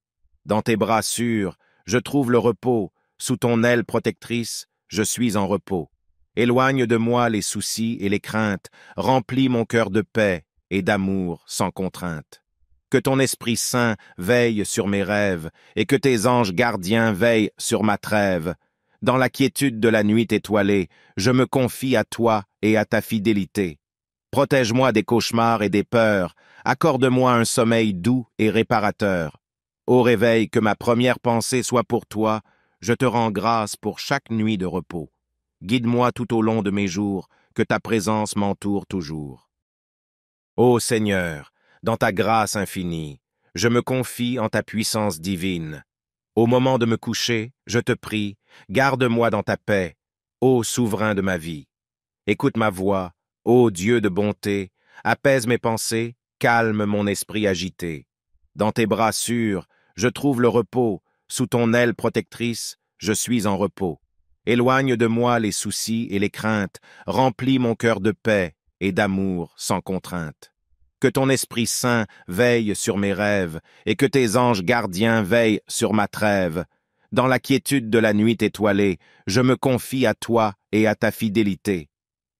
Dans tes bras sûrs, je trouve le repos, sous ton aile protectrice, je suis en repos. Éloigne de moi les soucis et les craintes, remplis mon cœur de paix et d'amour sans contrainte. Que ton Esprit Saint veille sur mes rêves, et que tes anges gardiens veillent sur ma trêve. Dans la quiétude de la nuit étoilée, je me confie à toi et à ta fidélité. Protège-moi des cauchemars et des peurs, accorde-moi un sommeil doux et réparateur. Au réveil, que ma première pensée soit pour toi, je te rends grâce pour chaque nuit de repos. Guide-moi tout au long de mes jours, que ta présence m'entoure toujours. Ô Seigneur, dans ta grâce infinie, je me confie en ta puissance divine. Au moment de me coucher, je te prie, garde-moi dans ta paix, ô souverain de ma vie. Écoute ma voix, ô Dieu de bonté, apaise mes pensées, calme mon esprit agité. Dans tes bras sûrs, je trouve le repos, sous ton aile protectrice, je suis en repos. Éloigne de moi les soucis et les craintes, remplis mon cœur de paix et d'amour sans contrainte. Que ton Esprit Saint veille sur mes rêves, et que tes anges gardiens veillent sur ma trêve. Dans la quiétude de la nuit étoilée, je me confie à toi et à ta fidélité.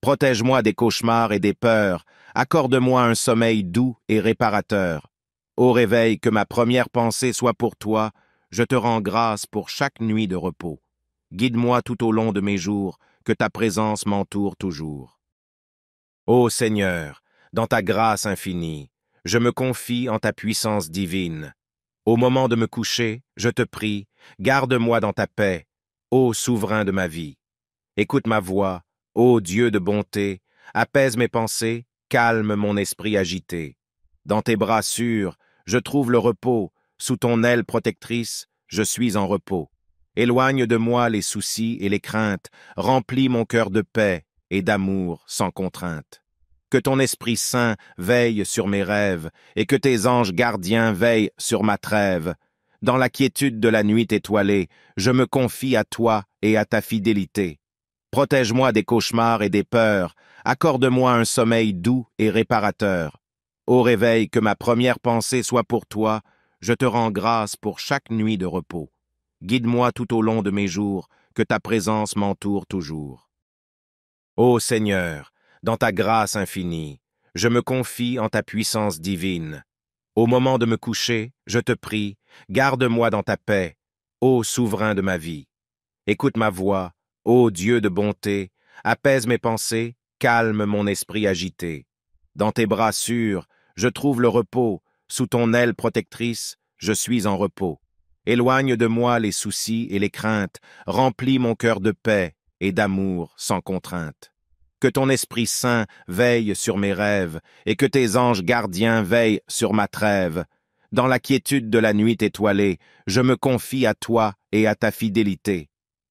Protège-moi des cauchemars et des peurs, accorde-moi un sommeil doux et réparateur. Au réveil, que ma première pensée soit pour toi, je te rends grâce pour chaque nuit de repos. Guide-moi tout au long de mes jours, que ta présence m'entoure toujours. Ô Seigneur, dans ta grâce infinie, je me confie en ta puissance divine. Au moment de me coucher, je te prie, garde-moi dans ta paix, ô souverain de ma vie. Écoute ma voix, ô Dieu de bonté, apaise mes pensées, calme mon esprit agité. Dans tes bras sûrs, je trouve le repos, sous ton aile protectrice, je suis en repos. Éloigne de moi les soucis et les craintes, remplis mon cœur de paix et d'amour sans contrainte. Que ton Esprit Saint veille sur mes rêves, et que tes anges gardiens veillent sur ma trêve. Dans la quiétude de la nuit étoilée, je me confie à toi et à ta fidélité. Protège-moi des cauchemars et des peurs, accorde-moi un sommeil doux et réparateur. Au réveil, que ma première pensée soit pour toi, je te rends grâce pour chaque nuit de repos. Guide-moi tout au long de mes jours, que ta présence m'entoure toujours. Ô Seigneur, dans ta grâce infinie, je me confie en ta puissance divine. Au moment de me coucher, je te prie, garde-moi dans ta paix, ô souverain de ma vie. Écoute ma voix, ô Dieu de bonté, apaise mes pensées, calme mon esprit agité. Dans tes bras sûrs, je trouve le repos, sous ton aile protectrice, je suis en repos. Éloigne de moi les soucis et les craintes, remplis mon cœur de paix et d'amour sans contrainte. Que ton Esprit Saint veille sur mes rêves, et que tes anges gardiens veillent sur ma trêve. Dans la quiétude de la nuit étoilée, je me confie à toi et à ta fidélité.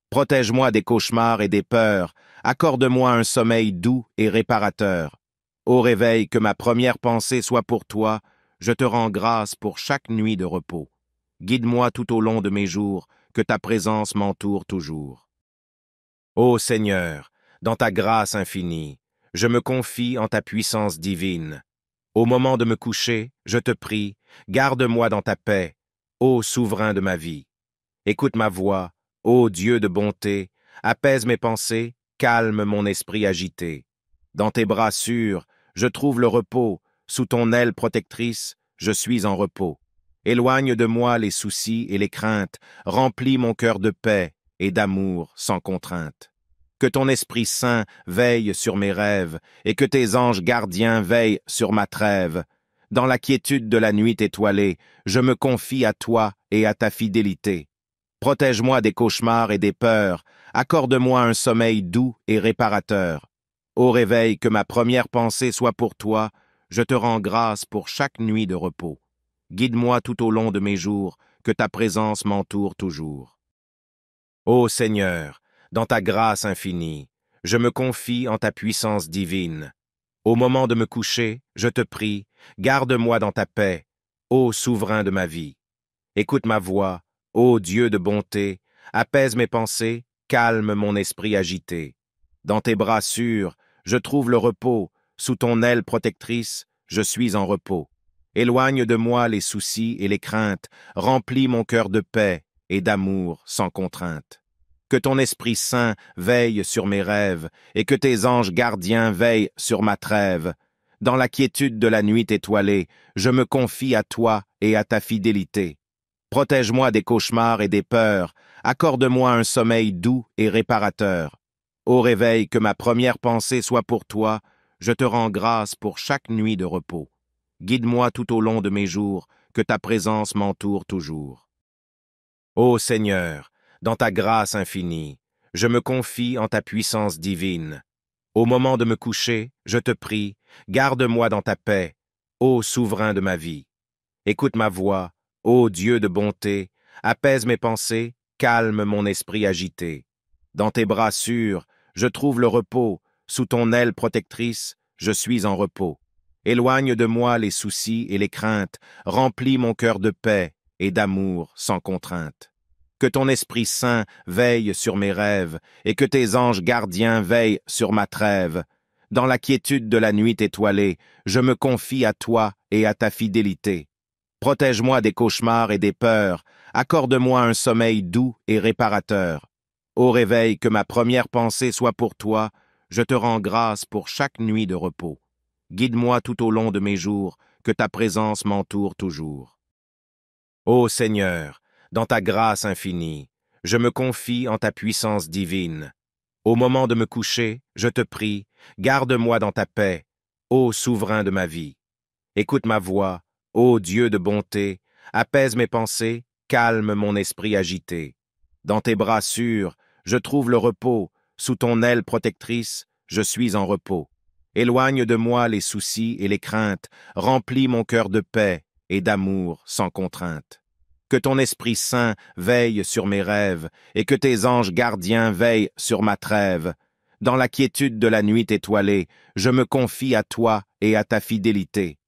Protège-moi des cauchemars et des peurs, accorde-moi un sommeil doux et réparateur. Au réveil, que ma première pensée soit pour toi, je te rends grâce pour chaque nuit de repos. Guide-moi tout au long de mes jours, que ta présence m'entoure toujours. Ô Seigneur, dans ta grâce infinie, je me confie en ta puissance divine. Au moment de me coucher, je te prie, garde-moi dans ta paix, ô souverain de ma vie. Écoute ma voix, ô Dieu de bonté, apaise mes pensées, calme mon esprit agité. Dans tes bras sûrs, je trouve le repos, sous ton aile protectrice, je suis en repos. Éloigne de moi les soucis et les craintes, remplis mon cœur de paix et d'amour sans contrainte. Que ton Esprit Saint veille sur mes rêves, et que tes anges gardiens veillent sur ma trêve. Dans la quiétude de la nuit étoilée, je me confie à toi et à ta fidélité. Protège-moi des cauchemars et des peurs, accorde-moi un sommeil doux et réparateur. Au réveil, que ma première pensée soit pour toi, je te rends grâce pour chaque nuit de repos. Guide-moi tout au long de mes jours, que ta présence m'entoure toujours. Ô Seigneur, dans ta grâce infinie, je me confie en ta puissance divine. Au moment de me coucher, je te prie, garde-moi dans ta paix, ô souverain de ma vie. Écoute ma voix, ô Dieu de bonté, apaise mes pensées, calme mon esprit agité. Dans tes bras sûrs, je trouve le repos, sous ton aile protectrice, je suis en repos. Éloigne de moi les soucis et les craintes, remplis mon cœur de paix et d'amour sans contrainte. Que ton Esprit Saint veille sur mes rêves, et que tes anges gardiens veillent sur ma trêve. Dans la quiétude de la nuit étoilée, je me confie à toi et à ta fidélité. Protège-moi des cauchemars et des peurs, accorde-moi un sommeil doux et réparateur. Au réveil, que ma première pensée soit pour toi, je te rends grâce pour chaque nuit de repos. Guide-moi tout au long de mes jours, que ta présence m'entoure toujours. Ô Seigneur, dans ta grâce infinie, je me confie en ta puissance divine. Au moment de me coucher, je te prie, garde-moi dans ta paix, ô souverain de ma vie. Écoute ma voix, ô Dieu de bonté, apaise mes pensées, calme mon esprit agité. Dans tes bras sûrs, je trouve le repos, sous ton aile protectrice, je suis en repos. Éloigne de moi les soucis et les craintes, remplis mon cœur de paix et d'amour sans contrainte. Que ton Esprit Saint veille sur mes rêves, et que tes anges gardiens veillent sur ma trêve. Dans la quiétude de la nuit étoilée, je me confie à toi et à ta fidélité. Protège-moi des cauchemars et des peurs, accorde-moi un sommeil doux et réparateur. Au réveil, que ma première pensée soit pour toi, je te rends grâce pour chaque nuit de repos. Guide-moi tout au long de mes jours, que ta présence m'entoure toujours. Ô Seigneur, dans ta grâce infinie, je me confie en ta puissance divine. Au moment de me coucher, je te prie, garde-moi dans ta paix, ô souverain de ma vie. Écoute ma voix, ô Dieu de bonté, apaise mes pensées, calme mon esprit agité. Dans tes bras sûrs, je trouve le repos, sous ton aile protectrice, je suis en repos. Éloigne de moi les soucis et les craintes, remplis mon cœur de paix et d'amour sans contrainte. Que ton Esprit Saint veille sur mes rêves, et que tes anges gardiens veillent sur ma trêve. Dans la quiétude de la nuit étoilée, je me confie à toi et à ta fidélité.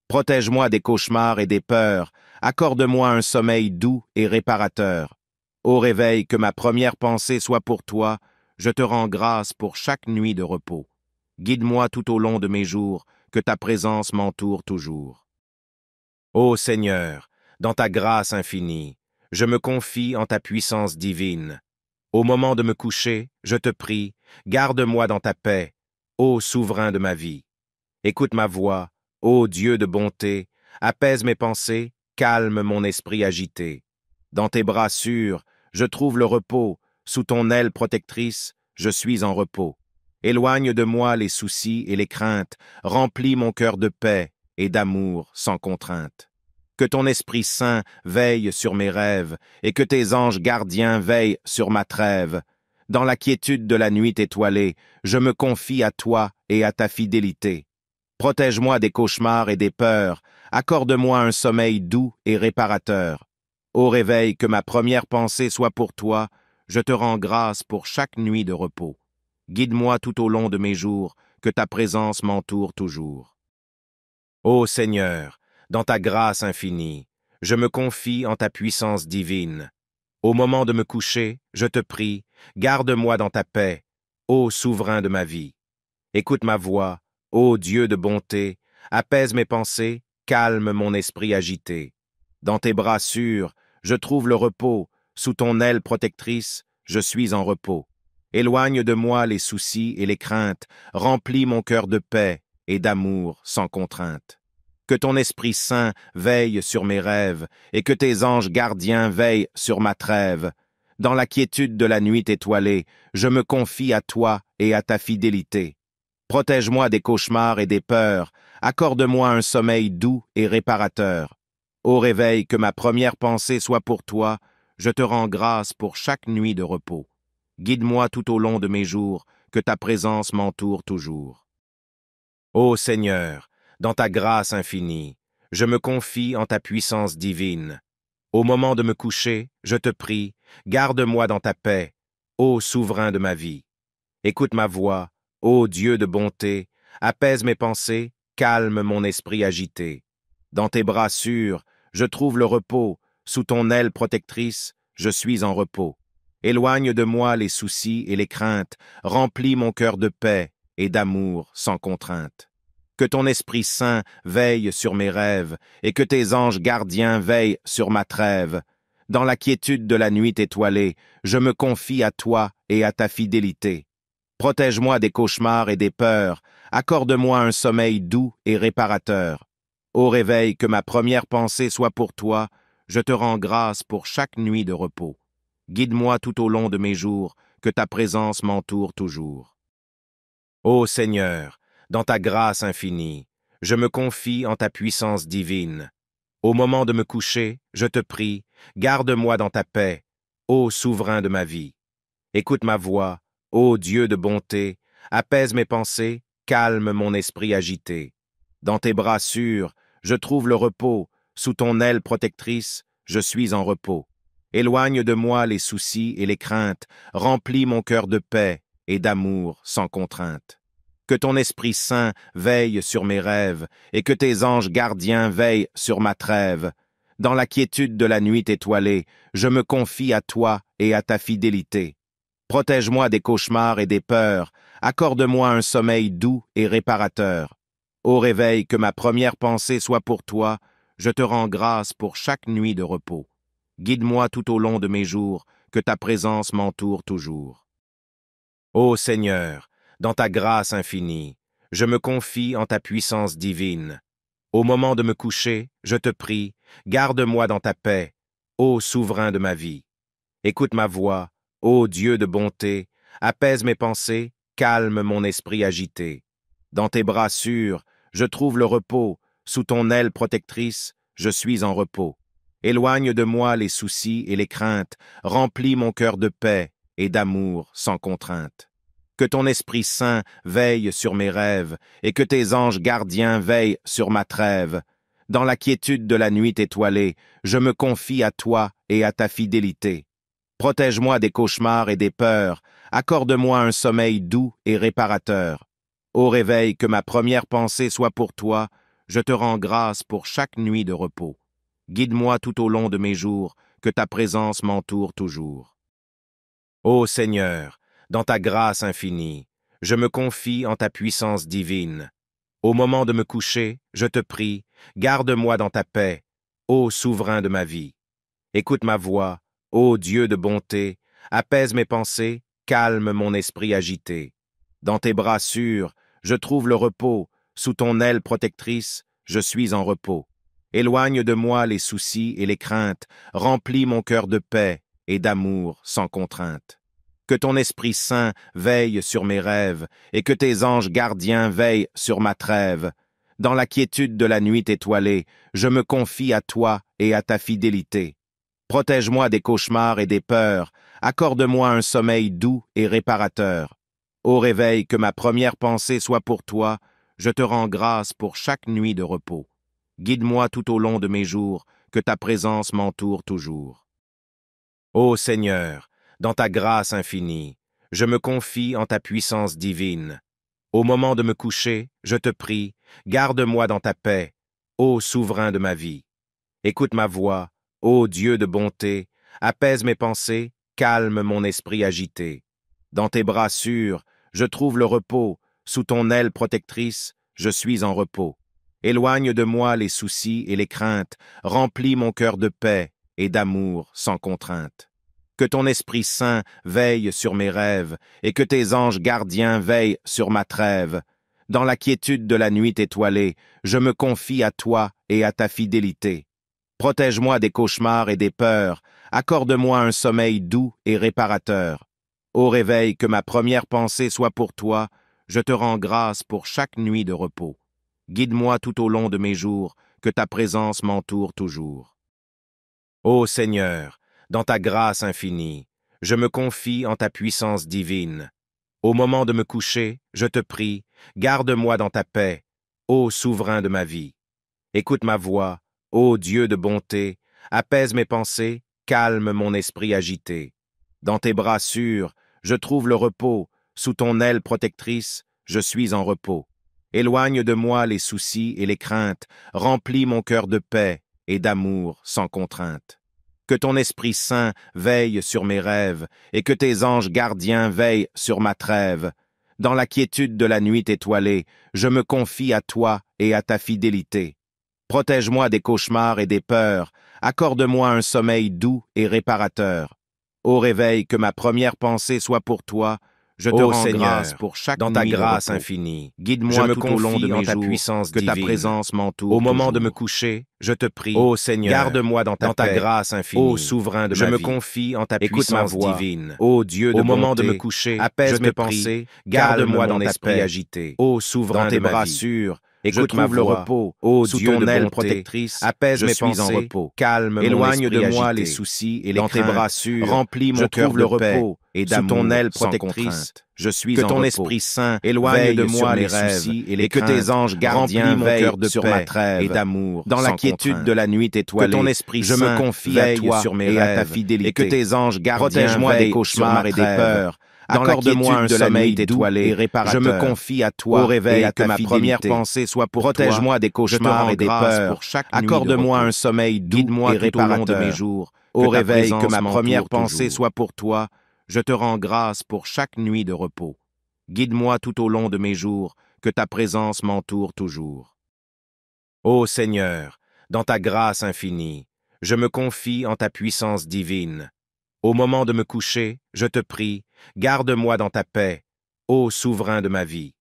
Protège-moi des cauchemars et des peurs, accorde-moi un sommeil doux et réparateur. Au réveil, que ma première pensée soit pour toi, je te rends grâce pour chaque nuit de repos. Guide-moi tout au long de mes jours, que ta présence m'entoure toujours. Ô Seigneur, dans ta grâce infinie, je me confie en ta puissance divine. Au moment de me coucher, je te prie, garde-moi dans ta paix, ô souverain de ma vie. Écoute ma voix, ô Dieu de bonté, apaise mes pensées, calme mon esprit agité. Dans tes bras sûrs, je trouve le repos, sous ton aile protectrice, je suis en repos. Éloigne de moi les soucis et les craintes, remplis mon cœur de paix et d'amour sans contrainte. Que ton Esprit Saint veille sur mes rêves, et que tes anges gardiens veillent sur ma trêve. Dans la quiétude de la nuit étoilée, je me confie à toi et à ta fidélité. Protège-moi des cauchemars et des peurs, accorde-moi un sommeil doux et réparateur. Au réveil, que ma première pensée soit pour toi, je te rends grâce pour chaque nuit de repos. Guide-moi tout au long de mes jours, que ta présence m'entoure toujours. Ô Seigneur, dans ta grâce infinie, je me confie en ta puissance divine. Au moment de me coucher, je te prie, garde-moi dans ta paix, ô souverain de ma vie. Écoute ma voix, ô Dieu de bonté, apaise mes pensées, calme mon esprit agité. Dans tes bras sûrs, je trouve le repos, sous ton aile protectrice, je suis en repos. Éloigne de moi les soucis et les craintes, remplis mon cœur de paix et d'amour sans contrainte. Que ton Esprit Saint veille sur mes rêves, et que tes anges gardiens veillent sur ma trêve. Dans la quiétude de la nuit étoilée, je me confie à toi et à ta fidélité. Protège-moi des cauchemars et des peurs, accorde-moi un sommeil doux et réparateur. Au réveil, que ma première pensée soit pour toi, je te rends grâce pour chaque nuit de repos. Guide-moi tout au long de mes jours, que ta présence m'entoure toujours. Ô Seigneur, dans ta grâce infinie, je me confie en ta puissance divine. Au moment de me coucher, je te prie, garde-moi dans ta paix, ô souverain de ma vie. Écoute ma voix, ô Dieu de bonté, apaise mes pensées, calme mon esprit agité. Dans tes bras sûrs, je trouve le repos, sous ton aile protectrice, je suis en repos. Éloigne de moi les soucis et les craintes, remplis mon cœur de paix et d'amour sans contrainte. Que ton Esprit Saint veille sur mes rêves, et que tes anges gardiens veillent sur ma trêve. Dans la quiétude de la nuit étoilée, je me confie à toi et à ta fidélité. Protège-moi des cauchemars et des peurs, accorde-moi un sommeil doux et réparateur. Ô réveil, que ma première pensée soit pour toi, je te rends grâce pour chaque nuit de repos. Guide-moi tout au long de mes jours, que ta présence m'entoure toujours. Ô Seigneur, dans ta grâce infinie, je me confie en ta puissance divine. Au moment de me coucher, je te prie, garde-moi dans ta paix, ô souverain de ma vie. Écoute ma voix, ô Dieu de bonté, apaise mes pensées, calme mon esprit agité. Dans tes bras sûrs, je trouve le repos, sous ton aile protectrice, je suis en repos. Éloigne de moi les soucis et les craintes, remplis mon cœur de paix et d'amour sans contrainte. Que ton Esprit Saint veille sur mes rêves, et que tes anges gardiens veillent sur ma trêve. Dans la quiétude de la nuit étoilée, je me confie à toi et à ta fidélité. Protège-moi des cauchemars et des peurs, accorde-moi un sommeil doux et réparateur. Ô réveil, que ma première pensée soit pour toi, je te rends grâce pour chaque nuit de repos. Guide-moi tout au long de mes jours, que ta présence m'entoure toujours. Ô Seigneur, dans ta grâce infinie, je me confie en ta puissance divine. Au moment de me coucher, je te prie, garde-moi dans ta paix, ô souverain de ma vie. Écoute ma voix, ô Dieu de bonté, apaise mes pensées, calme mon esprit agité. Dans tes bras sûrs, je trouve le repos, sous ton aile protectrice, je suis en repos. Éloigne de moi les soucis et les craintes, remplis mon cœur de paix et d'amour sans contrainte. Que ton Esprit Saint veille sur mes rêves, et que tes anges gardiens veillent sur ma trêve. Dans la quiétude de la nuit étoilée, je me confie à toi et à ta fidélité. Protège-moi des cauchemars et des peurs, accorde-moi un sommeil doux et réparateur. Ô réveil, que ma première pensée soit pour toi, je te rends grâce pour chaque nuit de repos. Guide-moi tout au long de mes jours, que ta présence m'entoure toujours. Ô Seigneur, dans ta grâce infinie, je me confie en ta puissance divine. Au moment de me coucher, je te prie, garde-moi dans ta paix, ô souverain de ma vie. Écoute ma voix, ô Dieu de bonté, apaise mes pensées, calme mon esprit agité. Dans tes bras sûrs, je trouve le repos, sous ton aile protectrice, je suis en repos. Éloigne de moi les soucis et les craintes, remplis mon cœur de paix et d'amour sans contrainte. Que ton Esprit Saint veille sur mes rêves, et que tes anges gardiens veillent sur ma trêve. Dans la quiétude de la nuit étoilée, je me confie à toi et à ta fidélité. Protège-moi des cauchemars et des peurs, accorde-moi un sommeil doux et réparateur. Ô réveil, que ma première pensée soit pour toi, je te rends grâce pour chaque nuit de repos. Guide-moi tout au long de mes jours, que ta présence m'entoure toujours. Ô Seigneur, dans ta grâce infinie, je me confie en ta puissance divine. Au moment de me coucher, je te prie, garde-moi dans ta paix, ô souverain de ma vie. Écoute ma voix, ô Dieu de bonté, apaise mes pensées, calme mon esprit agité. Dans tes bras sûrs, je trouve le repos, sous ton aile protectrice, je suis en repos. Éloigne de moi les soucis et les craintes, remplis mon cœur de paix et d'amour sans contrainte. Que ton Esprit Saint veille sur mes rêves, et que tes anges gardiens veillent sur ma trêve. Dans la quiétude de la nuit étoilée, je me confie à toi et à ta fidélité. Protège-moi des cauchemars et des peurs, accorde-moi un sommeil doux et réparateur. Ô réveil, que ma première pensée soit pour toi, je te rends grâce pour chaque nuit de repos. Guide-moi tout au long de mes jours, que ta présence m'entoure toujours. Ô Seigneur, dans ta grâce infinie, je me confie en ta puissance divine. Au moment de me coucher, je te prie, garde-moi dans ta paix, ô souverain de ma vie. Écoute ma voix, ô Dieu de bonté, apaise mes pensées, calme mon esprit agité. Dans tes bras sûrs, je trouve le repos, sous ton aile protectrice, je suis en repos. Éloigne de moi les soucis et les craintes, remplis mon cœur de paix et d'amour sans contrainte. Que ton Esprit Saint veille sur mes rêves, et que tes anges gardiens veillent sur ma trêve. Dans la quiétude de la nuit étoilée, je me confie à toi et à ta fidélité. Protège-moi des cauchemars et des peurs, accorde-moi un sommeil doux et réparateur. Au réveil, que ma première pensée soit pour toi. Je te rends grâce pour chaque nuit de repos. Dans ta grâce infinie, guide-moi tout au long de mes jours, que ta présence m'entoure. Au moment de me coucher, je te prie, ô Seigneur, garde-moi dans ta grâce infinie. Ô souverain de ma vie, je me confie en ta puissance divine. Ô Dieu de bonté, au moment de me coucher, apaise mes pensées, garde-moi dans ta paix agitée. Ô souverain de ma vie, dans tes bras sûrs, écoute ma voix, le repos, ô Dieu sous ton aile protectrice, apaise mes pensées, en repos, calme éloigne de moi les soucis et les craintes. Dans tes bras sûrs, remplis mon cœur de repos et d'amour. Sous ton aile protectrice, je suis en repos. Que ton Esprit Saint éloigne de moi les soucis et les craintes. Que tes anges gardiens veillent sur ma trêve et d'amour. Dans la quiétude de la nuit étoilée, que ton Esprit Saint je me confie à toi sur mes rêves et à ta fidélité. Et que tes anges gardiens protège-moi des cauchemars et des peurs. Accorde-moi un sommeil étoilé et réparateur. Je me confie à toi au réveil, et que ma première pensée soit pour toi. Protège-moi des cauchemars et des peurs. Accorde-moi un sommeil doux et réparateur de mes jours. Au réveil, que ma première pensée soit pour toi. Je te rends grâce pour chaque nuit de repos. Guide-moi tout au long de mes jours, que ta présence m'entoure toujours. Ô Seigneur, dans ta grâce infinie, je me confie en ta puissance divine. Au moment de me coucher, je te prie, garde-moi dans ta paix, ô souverain de ma vie.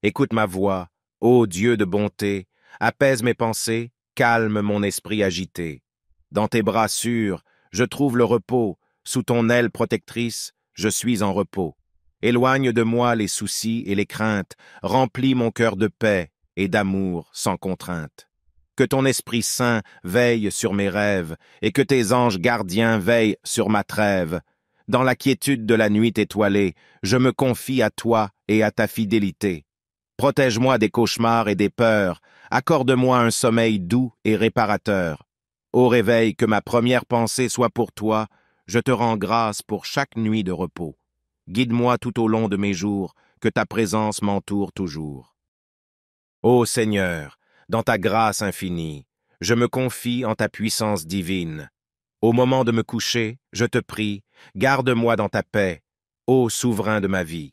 Écoute ma voix, ô Dieu de bonté, apaise mes pensées, calme mon esprit agité. Dans tes bras sûrs, je trouve le repos, sous ton aile protectrice, je suis en repos. Éloigne de moi les soucis et les craintes, remplis mon cœur de paix et d'amour sans contrainte. Que ton Esprit Saint veille sur mes rêves, et que tes anges gardiens veillent sur ma trêve. Dans la quiétude de la nuit étoilée, je me confie à toi et à ta fidélité. Protège-moi des cauchemars et des peurs, accorde-moi un sommeil doux et réparateur. Au réveil, que ma première pensée soit pour toi, je te rends grâce pour chaque nuit de repos. Guide-moi tout au long de mes jours, que ta présence m'entoure toujours. Ô Seigneur, dans ta grâce infinie, je me confie en ta puissance divine. Au moment de me coucher, je te prie, garde-moi dans ta paix, ô souverain de ma vie.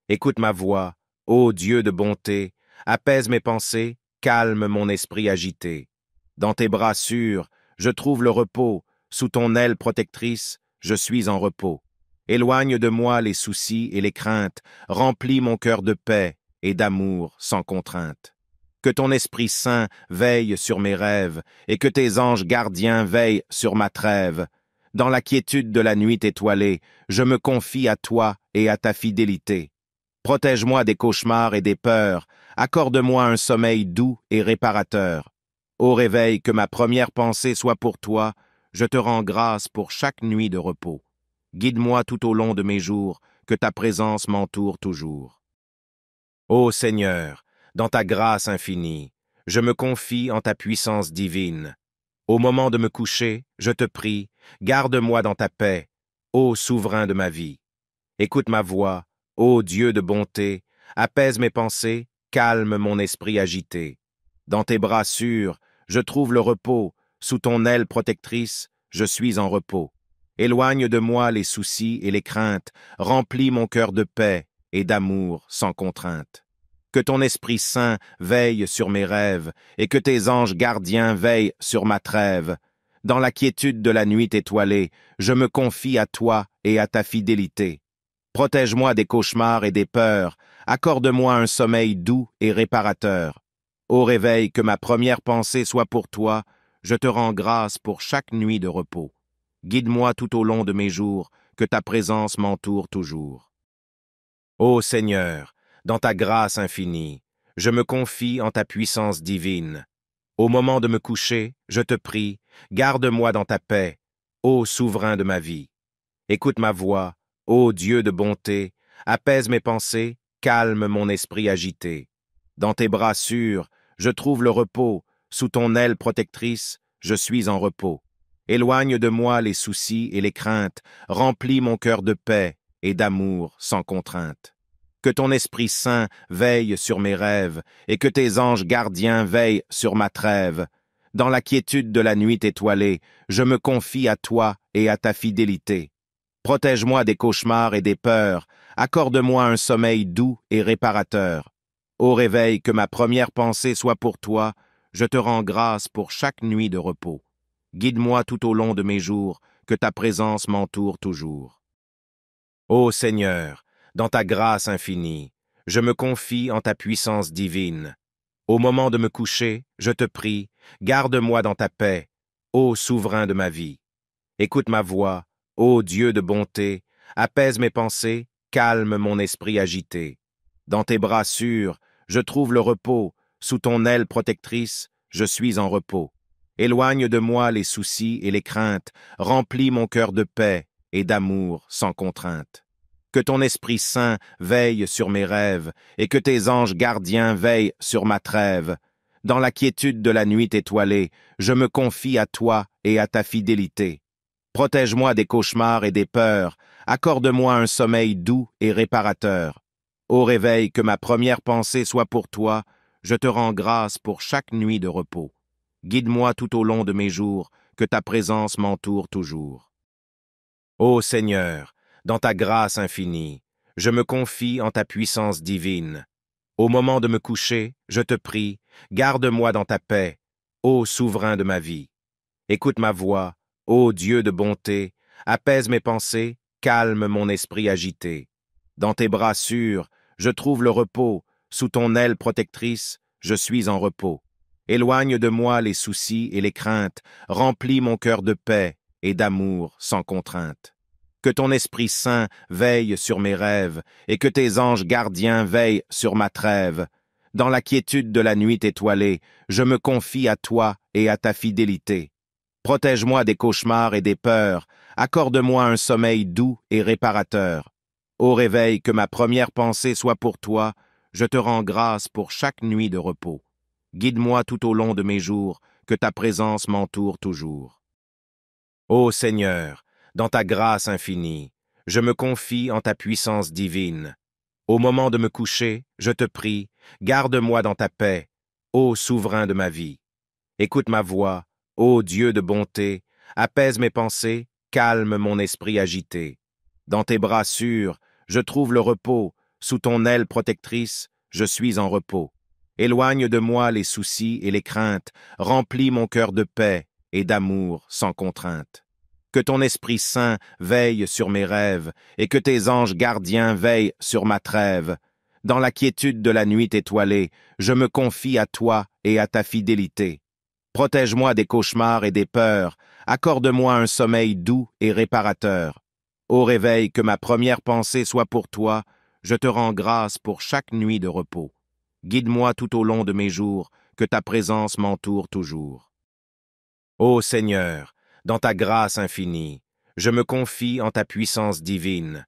Écoute ma voix, ô Dieu de bonté, apaise mes pensées, calme mon esprit agité. Dans tes bras sûrs, je trouve le repos, sous ton aile protectrice, je suis en repos. Éloigne de moi les soucis et les craintes, remplis mon cœur de paix et d'amour sans contrainte. Que ton Esprit Saint veille sur mes rêves, et que tes anges gardiens veillent sur ma trêve. Dans la quiétude de la nuit étoilée, je me confie à toi et à ta fidélité. Protège-moi des cauchemars et des peurs, accorde-moi un sommeil doux et réparateur. Au réveil, que ma première pensée soit pour toi, je te rends grâce pour chaque nuit de repos. Guide-moi tout au long de mes jours, que ta présence m'entoure toujours. Ô Seigneur, dans ta grâce infinie, je me confie en ta puissance divine. Au moment de me coucher, je te prie, garde-moi dans ta paix, ô souverain de ma vie. Écoute ma voix, ô Dieu de bonté, apaise mes pensées, calme mon esprit agité. Dans tes bras sûrs, je trouve le repos, sous ton aile protectrice, je suis en repos. Éloigne de moi les soucis et les craintes, remplis mon cœur de paix et d'amour sans contrainte. Que ton Esprit Saint veille sur mes rêves, et que tes anges gardiens veillent sur ma trêve. Dans la quiétude de la nuit étoilée, je me confie à toi et à ta fidélité. Protège-moi des cauchemars et des peurs, accorde-moi un sommeil doux et réparateur. Au réveil, que ma première pensée soit pour toi, je te rends grâce pour chaque nuit de repos. Guide-moi tout au long de mes jours, que ta présence m'entoure toujours. Ô Seigneur, dans ta grâce infinie, je me confie en ta puissance divine. Au moment de me coucher, je te prie, garde-moi dans ta paix, ô souverain de ma vie. Écoute ma voix, ô Dieu de bonté, apaise mes pensées, calme mon esprit agité. Dans tes bras sûrs, je trouve le repos, sous ton aile protectrice, je suis en repos. Éloigne de moi les soucis et les craintes, remplis mon cœur de paix et d'amour sans contrainte. Que ton Esprit Saint veille sur mes rêves, et que tes anges gardiens veillent sur ma trêve. Dans la quiétude de la nuit étoilée, je me confie à toi et à ta fidélité. Protège-moi des cauchemars et des peurs, accorde-moi un sommeil doux et réparateur. Au réveil, que ma première pensée soit pour toi, je te rends grâce pour chaque nuit de repos. Guide-moi tout au long de mes jours, que ta présence m'entoure toujours. Ô Seigneur, dans ta grâce infinie, je me confie en ta puissance divine. Au moment de me coucher, je te prie, garde-moi dans ta paix, ô souverain de ma vie. Écoute ma voix, ô Dieu de bonté, apaise mes pensées, calme mon esprit agité. Dans tes bras sûrs, je trouve le repos, sous ton aile protectrice, je suis en repos. Éloigne de moi les soucis et les craintes, remplis mon cœur de paix et d'amour sans contrainte. Que ton Esprit Saint veille sur mes rêves, et que tes anges gardiens veillent sur ma trêve. Dans la quiétude de la nuit étoilée, je me confie à toi et à ta fidélité. Protège-moi des cauchemars et des peurs, accorde-moi un sommeil doux et réparateur. Au réveil, que ma première pensée soit pour toi, je te rends grâce pour chaque nuit de repos. Guide-moi tout au long de mes jours, que ta présence m'entoure toujours. Ô Seigneur, dans ta grâce infinie, je me confie en ta puissance divine. Au moment de me coucher, je te prie, garde-moi dans ta paix, ô souverain de ma vie. Écoute ma voix, ô Dieu de bonté, apaise mes pensées, calme mon esprit agité. Dans tes bras sûrs, je trouve le repos, sous ton aile protectrice, je suis en repos. Éloigne de moi les soucis et les craintes, remplis mon cœur de paix et d'amour sans contrainte. Que ton Esprit Saint veille sur mes rêves, et que tes anges gardiens veillent sur ma trêve. Dans la quiétude de la nuit étoilée, je me confie à toi et à ta fidélité. Protège-moi des cauchemars et des peurs, accorde-moi un sommeil doux et réparateur. Au réveil, que ma première pensée soit pour toi, je te rends grâce pour chaque nuit de repos. Guide-moi tout au long de mes jours, que ta présence m'entoure toujours. Ô Seigneur, dans ta grâce infinie, je me confie en ta puissance divine. Au moment de me coucher, je te prie, garde-moi dans ta paix, ô souverain de ma vie. Écoute ma voix, ô Dieu de bonté, apaise mes pensées, calme mon esprit agité. Dans tes bras sûrs, je trouve le repos, sous ton aile protectrice, je suis en repos. Éloigne de moi les soucis et les craintes, remplis mon cœur de paix et d'amour sans contrainte. Que ton Esprit Saint veille sur mes rêves, et que tes anges gardiens veillent sur ma trêve. Dans la quiétude de la nuit étoilée, je me confie à toi et à ta fidélité. Protège-moi des cauchemars et des peurs, accorde-moi un sommeil doux et réparateur. Au réveil, que ma première pensée soit pour toi, je te rends grâce pour chaque nuit de repos. Guide-moi tout au long de mes jours, que ta présence m'entoure toujours. Ô Seigneur, dans ta grâce infinie, je me confie en ta puissance divine.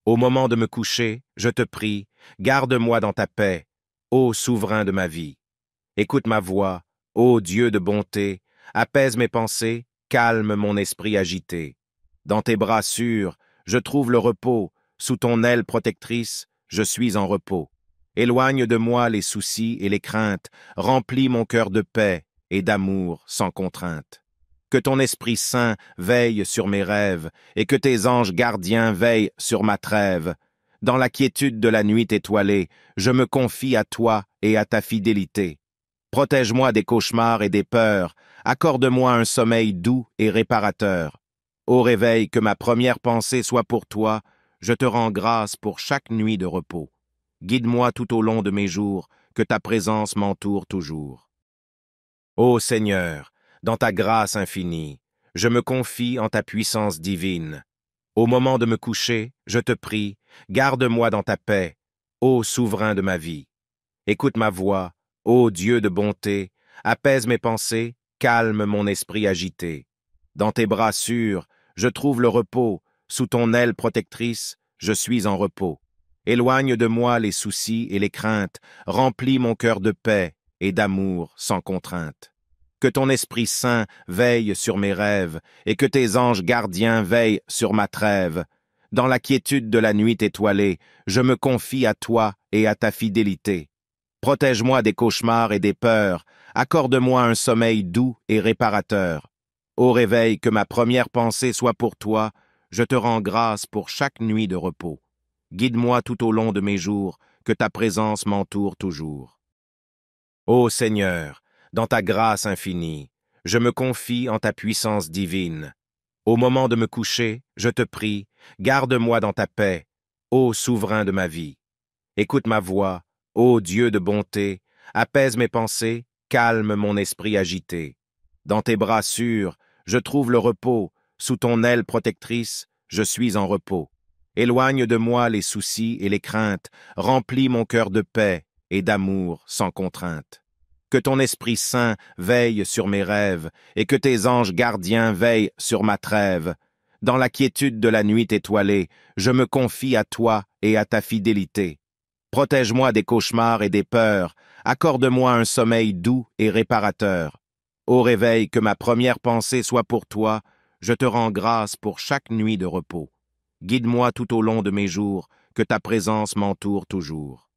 Au moment de me coucher, je te prie, garde-moi dans ta paix, ô souverain de ma vie. Écoute ma voix, ô Dieu de bonté, apaise mes pensées, calme mon esprit agité. Dans tes bras sûrs, je trouve le repos, sous ton aile protectrice, je suis en repos. Éloigne de moi les soucis et les craintes, remplis mon cœur de paix et d'amour sans contrainte. Que ton Esprit Saint veille sur mes rêves, et que tes anges gardiens veillent sur ma trêve. Dans la quiétude de la nuit étoilée, je me confie à toi et à ta fidélité. Protège-moi des cauchemars et des peurs, accorde-moi un sommeil doux et réparateur. Au réveil, que ma première pensée soit pour toi, je te rends grâce pour chaque nuit de repos. Guide-moi tout au long de mes jours, que ta présence m'entoure toujours. Ô Seigneur, dans ta grâce infinie, je me confie en ta puissance divine. Au moment de me coucher, je te prie, garde-moi dans ta paix, ô souverain de ma vie. Écoute ma voix, ô Dieu de bonté, apaise mes pensées, calme mon esprit agité. Dans tes bras sûrs, je trouve le repos, sous ton aile protectrice, je suis en repos. Éloigne de moi les soucis et les craintes, remplis mon cœur de paix et d'amour sans contrainte. Que ton Esprit Saint veille sur mes rêves, et que tes anges gardiens veillent sur ma trêve. Dans la quiétude de la nuit étoilée, je me confie à toi et à ta fidélité. Protège-moi des cauchemars et des peurs, accorde-moi un sommeil doux et réparateur. Au réveil, que ma première pensée soit pour toi, je te rends grâce pour chaque nuit de repos. Guide-moi tout au long de mes jours, que ta présence m'entoure toujours. Ô Seigneur, dans ta grâce infinie, je me confie en ta puissance divine. Au moment de me coucher, je te prie, garde-moi dans ta paix, ô souverain de ma vie. Écoute ma voix, ô Dieu de bonté, apaise mes pensées, calme mon esprit agité. Dans tes bras sûrs, je trouve le repos, sous ton aile protectrice, je suis en repos. Éloigne de moi les soucis et les craintes, remplis mon cœur de paix et d'amour sans contrainte. Que ton Esprit Saint veille sur mes rêves, et que tes anges gardiens veillent sur ma trêve. Dans la quiétude de la nuit étoilée, je me confie à toi et à ta fidélité. Protège-moi des cauchemars et des peurs, accorde-moi un sommeil doux et réparateur. Au réveil, que ma première pensée soit pour toi, je te rends grâce pour chaque nuit de repos. Guide-moi tout au long de mes jours, que ta présence m'entoure toujours.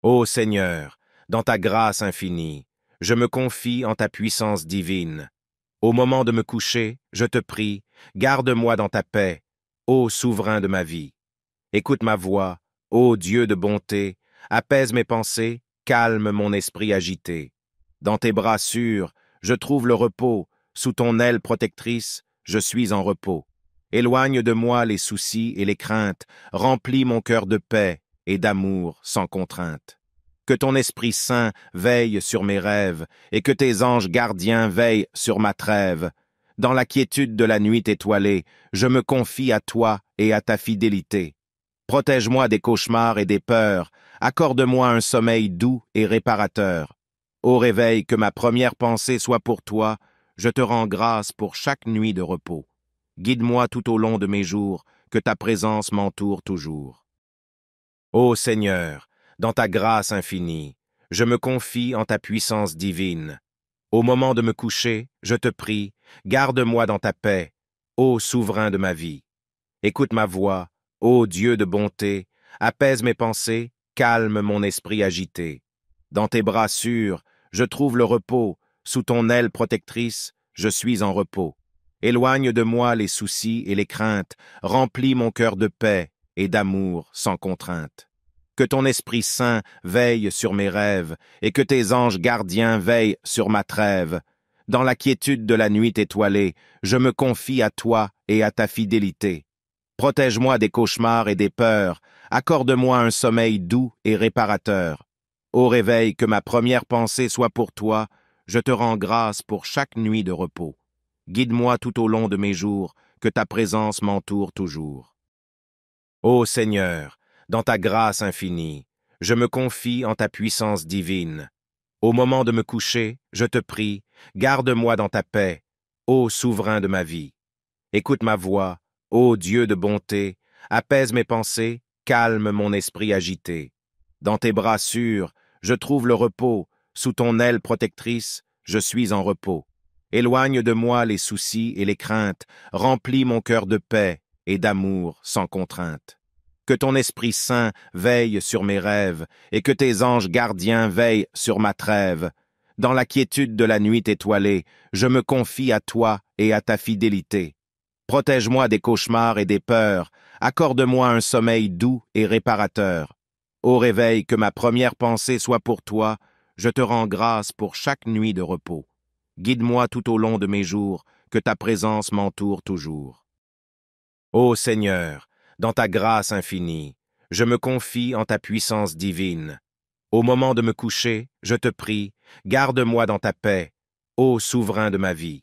Ô Seigneur, dans ta grâce infinie, je me confie en ta puissance divine. Au moment de me coucher, je te prie, garde-moi dans ta paix, ô souverain de ma vie. Écoute ma voix, ô Dieu de bonté, apaise mes pensées, calme mon esprit agité. Dans tes bras sûrs, je trouve le repos, sous ton aile protectrice, je suis en repos. Éloigne de moi les soucis et les craintes, remplis mon cœur de paix et d'amour sans contrainte. Que ton Esprit Saint veille sur mes rêves, et que tes anges gardiens veillent sur ma trêve. Dans la quiétude de la nuit étoilée, je me confie à toi et à ta fidélité. Protège-moi des cauchemars et des peurs, accorde-moi un sommeil doux et réparateur. Au réveil, que ma première pensée soit pour toi, je te rends grâce pour chaque nuit de repos. Guide-moi tout au long de mes jours, que ta présence m'entoure toujours. Ô Seigneur, dans ta grâce infinie, je me confie en ta puissance divine. Au moment de me coucher, je te prie, garde-moi dans ta paix, ô souverain de ma vie. Écoute ma voix, ô Dieu de bonté, apaise mes pensées, calme mon esprit agité. Dans tes bras sûrs, je trouve le repos, sous ton aile protectrice, je suis en repos. Éloigne de moi les soucis et les craintes, remplis mon cœur de paix et d'amour sans contrainte. Que ton Esprit Saint veille sur mes rêves, et que tes anges gardiens veillent sur ma trêve. Dans la quiétude de la nuit étoilée, je me confie à toi et à ta fidélité. Protège-moi des cauchemars et des peurs, accorde-moi un sommeil doux et réparateur. Au réveil, que ma première pensée soit pour toi, je te rends grâce pour chaque nuit de repos. Guide-moi tout au long de mes jours, que ta présence m'entoure toujours. Ô Seigneur, dans ta grâce infinie, je me confie en ta puissance divine. Au moment de me coucher, je te prie, garde-moi dans ta paix, ô souverain de ma vie. Écoute ma voix, ô Dieu de bonté, apaise mes pensées, calme mon esprit agité. Dans tes bras sûrs, je trouve le repos, sous ton aile protectrice, je suis en repos. Éloigne de moi les soucis et les craintes, remplis mon cœur de paix et d'amour sans contrainte. Que ton Esprit Saint veille sur mes rêves, et que tes anges gardiens veillent sur ma trêve. Dans la quiétude de la nuit étoilée, je me confie à toi et à ta fidélité. Protège-moi des cauchemars et des peurs, accorde-moi un sommeil doux et réparateur. Au réveil, que ma première pensée soit pour toi, je te rends grâce pour chaque nuit de repos. Guide-moi tout au long de mes jours, que ta présence m'entoure toujours. Ô Seigneur, dans ta grâce infinie, je me confie en ta puissance divine. Au moment de me coucher, je te prie, garde-moi dans ta paix, ô souverain de ma vie.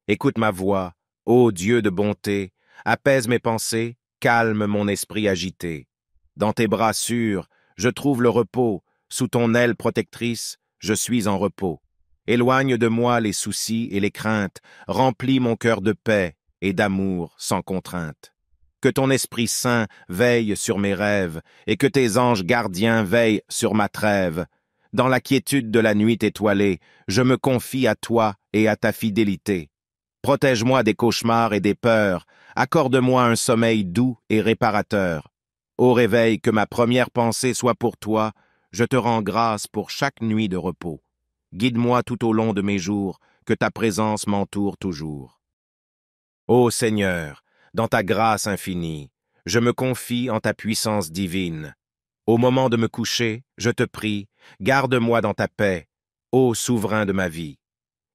Écoute ma voix, ô Dieu de bonté, apaise mes pensées, calme mon esprit agité. Dans tes bras sûrs, je trouve le repos, sous ton aile protectrice, je suis en repos. Éloigne de moi les soucis et les craintes, remplis mon cœur de paix et d'amour sans contrainte. Que ton Esprit Saint veille sur mes rêves, et que tes anges gardiens veillent sur ma trêve. Dans la quiétude de la nuit étoilée, je me confie à toi et à ta fidélité. Protège-moi des cauchemars et des peurs, accorde-moi un sommeil doux et réparateur. Au réveil, que ma première pensée soit pour toi, je te rends grâce pour chaque nuit de repos. Guide-moi tout au long de mes jours, que ta présence m'entoure toujours. Ô Seigneur, dans ta grâce infinie, je me confie en ta puissance divine. Au moment de me coucher, je te prie, garde-moi dans ta paix, ô souverain de ma vie.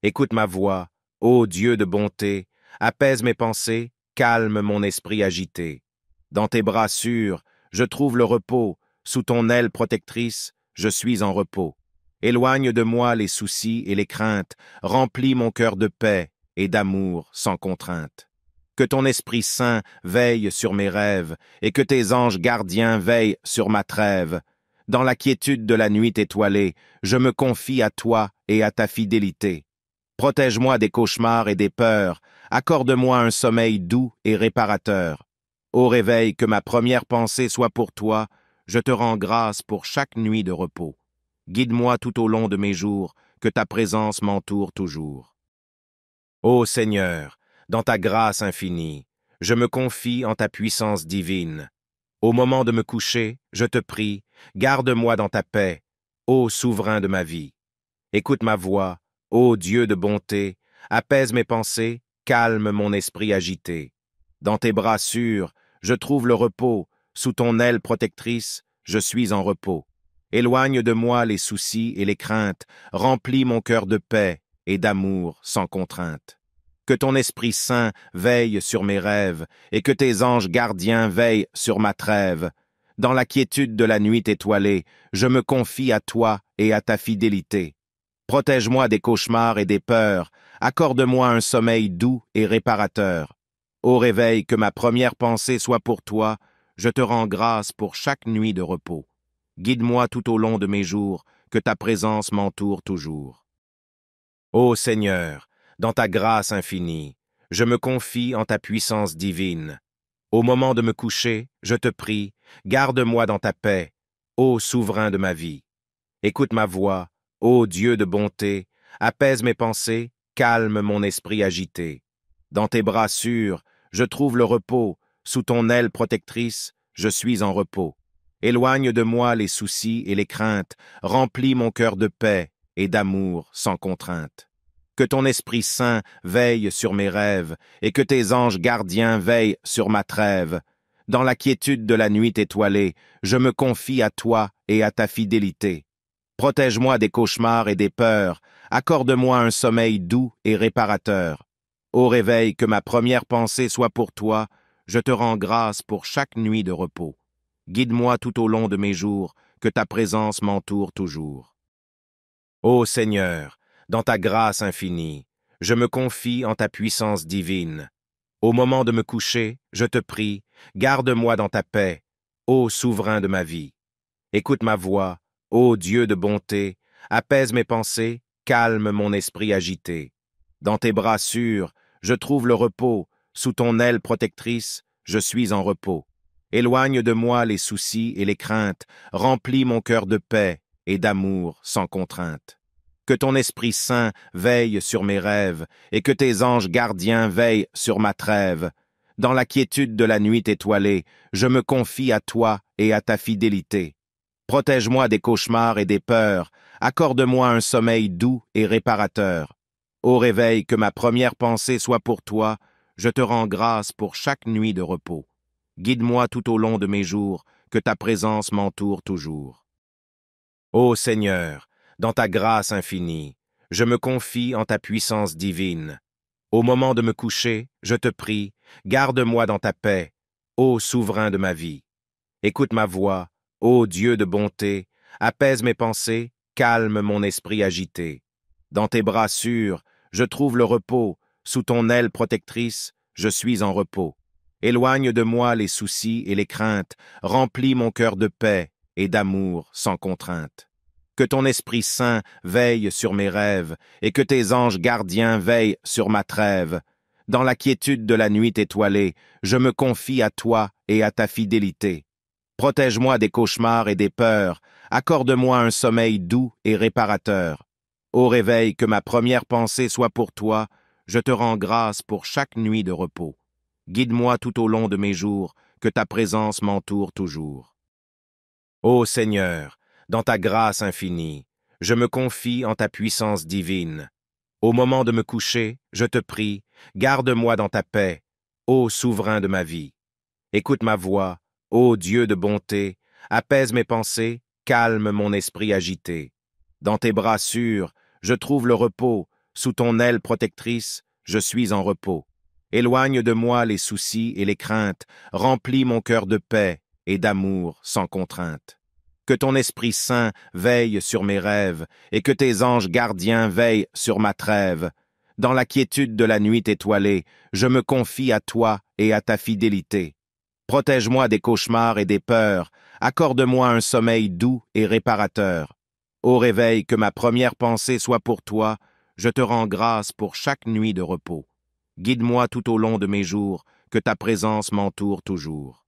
Écoute ma voix, ô Dieu de bonté, apaise mes pensées, calme mon esprit agité. Dans tes bras sûrs, je trouve le repos, sous ton aile protectrice, je suis en repos. Éloigne de moi les soucis et les craintes, remplis mon cœur de paix et d'amour sans contrainte. Que ton Esprit Saint veille sur mes rêves, et que tes anges gardiens veillent sur ma trêve. Dans la quiétude de la nuit étoilée, je me confie à toi et à ta fidélité. Protège-moi des cauchemars et des peurs, accorde-moi un sommeil doux et réparateur. Au réveil, que ma première pensée soit pour toi, je te rends grâce pour chaque nuit de repos. Guide-moi tout au long de mes jours, que ta présence m'entoure toujours. Ô Seigneur, dans ta grâce infinie, je me confie en ta puissance divine. Au moment de me coucher, je te prie, garde-moi dans ta paix, ô souverain de ma vie. Écoute ma voix, ô Dieu de bonté, apaise mes pensées, calme mon esprit agité. Dans tes bras sûrs, je trouve le repos, sous ton aile protectrice, je suis en repos. Éloigne de moi les soucis et les craintes, remplis mon cœur de paix et d'amour sans contrainte. Que ton Esprit Saint veille sur mes rêves, et que tes anges gardiens veillent sur ma trêve. Dans la quiétude de la nuit étoilée, je me confie à toi et à ta fidélité. Protège-moi des cauchemars et des peurs, accorde-moi un sommeil doux et réparateur. Au réveil, que ma première pensée soit pour toi, je te rends grâce pour chaque nuit de repos. Guide-moi tout au long de mes jours, que ta présence m'entoure toujours. Ô Seigneur, dans ta grâce infinie, je me confie en ta puissance divine. Au moment de me coucher, je te prie, garde-moi dans ta paix, ô souverain de ma vie. Écoute ma voix, ô Dieu de bonté, apaise mes pensées, calme mon esprit agité. Dans tes bras sûrs, je trouve le repos, sous ton aile protectrice, je suis en repos. Éloigne de moi les soucis et les craintes, remplis mon cœur de paix et d'amour sans contrainte. Que ton Esprit Saint veille sur mes rêves, et que tes anges gardiens veillent sur ma trêve. Dans la quiétude de la nuit étoilée, je me confie à toi et à ta fidélité. Protège-moi des cauchemars et des peurs, accorde-moi un sommeil doux et réparateur. Au réveil, que ma première pensée soit pour toi, je te rends grâce pour chaque nuit de repos. Guide-moi tout au long de mes jours, que ta présence m'entoure toujours. Ô Seigneur, dans ta grâce infinie, je me confie en ta puissance divine. Au moment de me coucher, je te prie, garde-moi dans ta paix, ô souverain de ma vie. Écoute ma voix, ô Dieu de bonté, apaise mes pensées, calme mon esprit agité. Dans tes bras sûrs, je trouve le repos, sous ton aile protectrice, je suis en repos. Éloigne de moi les soucis et les craintes, remplis mon cœur de paix et d'amour sans contrainte. Que ton Esprit Saint veille sur mes rêves, et que tes anges gardiens veillent sur ma trêve. Dans la quiétude de la nuit étoilée, je me confie à toi et à ta fidélité. Protège-moi des cauchemars et des peurs, accorde-moi un sommeil doux et réparateur. Au réveil, que ma première pensée soit pour toi, je te rends grâce pour chaque nuit de repos. Guide-moi tout au long de mes jours, que ta présence m'entoure toujours. Ô Seigneur, dans ta grâce infinie, je me confie en ta puissance divine. Au moment de me coucher, je te prie, garde-moi dans ta paix, ô souverain de ma vie. Écoute ma voix, ô Dieu de bonté, apaise mes pensées, calme mon esprit agité. Dans tes bras sûrs, je trouve le repos, sous ton aile protectrice, je suis en repos. Éloigne de moi les soucis et les craintes, remplis mon cœur de paix et d'amour sans contrainte. Que ton Esprit Saint veille sur mes rêves, et que tes anges gardiens veillent sur ma trêve. Dans la quiétude de la nuit étoilée, je me confie à toi et à ta fidélité. Protège-moi des cauchemars et des peurs, accorde-moi un sommeil doux et réparateur. Au réveil, que ma première pensée soit pour toi, je te rends grâce pour chaque nuit de repos. Guide-moi tout au long de mes jours, que ta présence m'entoure toujours. Ô Seigneur, dans ta grâce infinie, Je me confie en ta puissance divine. Au moment de me coucher, je te prie, garde-moi dans ta paix, ô souverain de ma vie. Écoute ma voix, ô Dieu de bonté, apaise mes pensées, calme mon esprit agité. Dans tes bras sûrs, je trouve le repos, sous ton aile protectrice, je suis en repos. Éloigne de moi les soucis et les craintes, remplis mon cœur de paix et d'amour sans contrainte. Que ton Esprit Saint veille sur mes rêves, et que tes anges gardiens veillent sur ma trêve. Dans la quiétude de la nuit étoilée, je me confie à toi et à ta fidélité. Protège-moi des cauchemars et des peurs, accorde-moi un sommeil doux et réparateur. Au réveil, que ma première pensée soit pour toi, je te rends grâce pour chaque nuit de repos. Guide-moi tout au long de mes jours, que ta présence m'entoure toujours.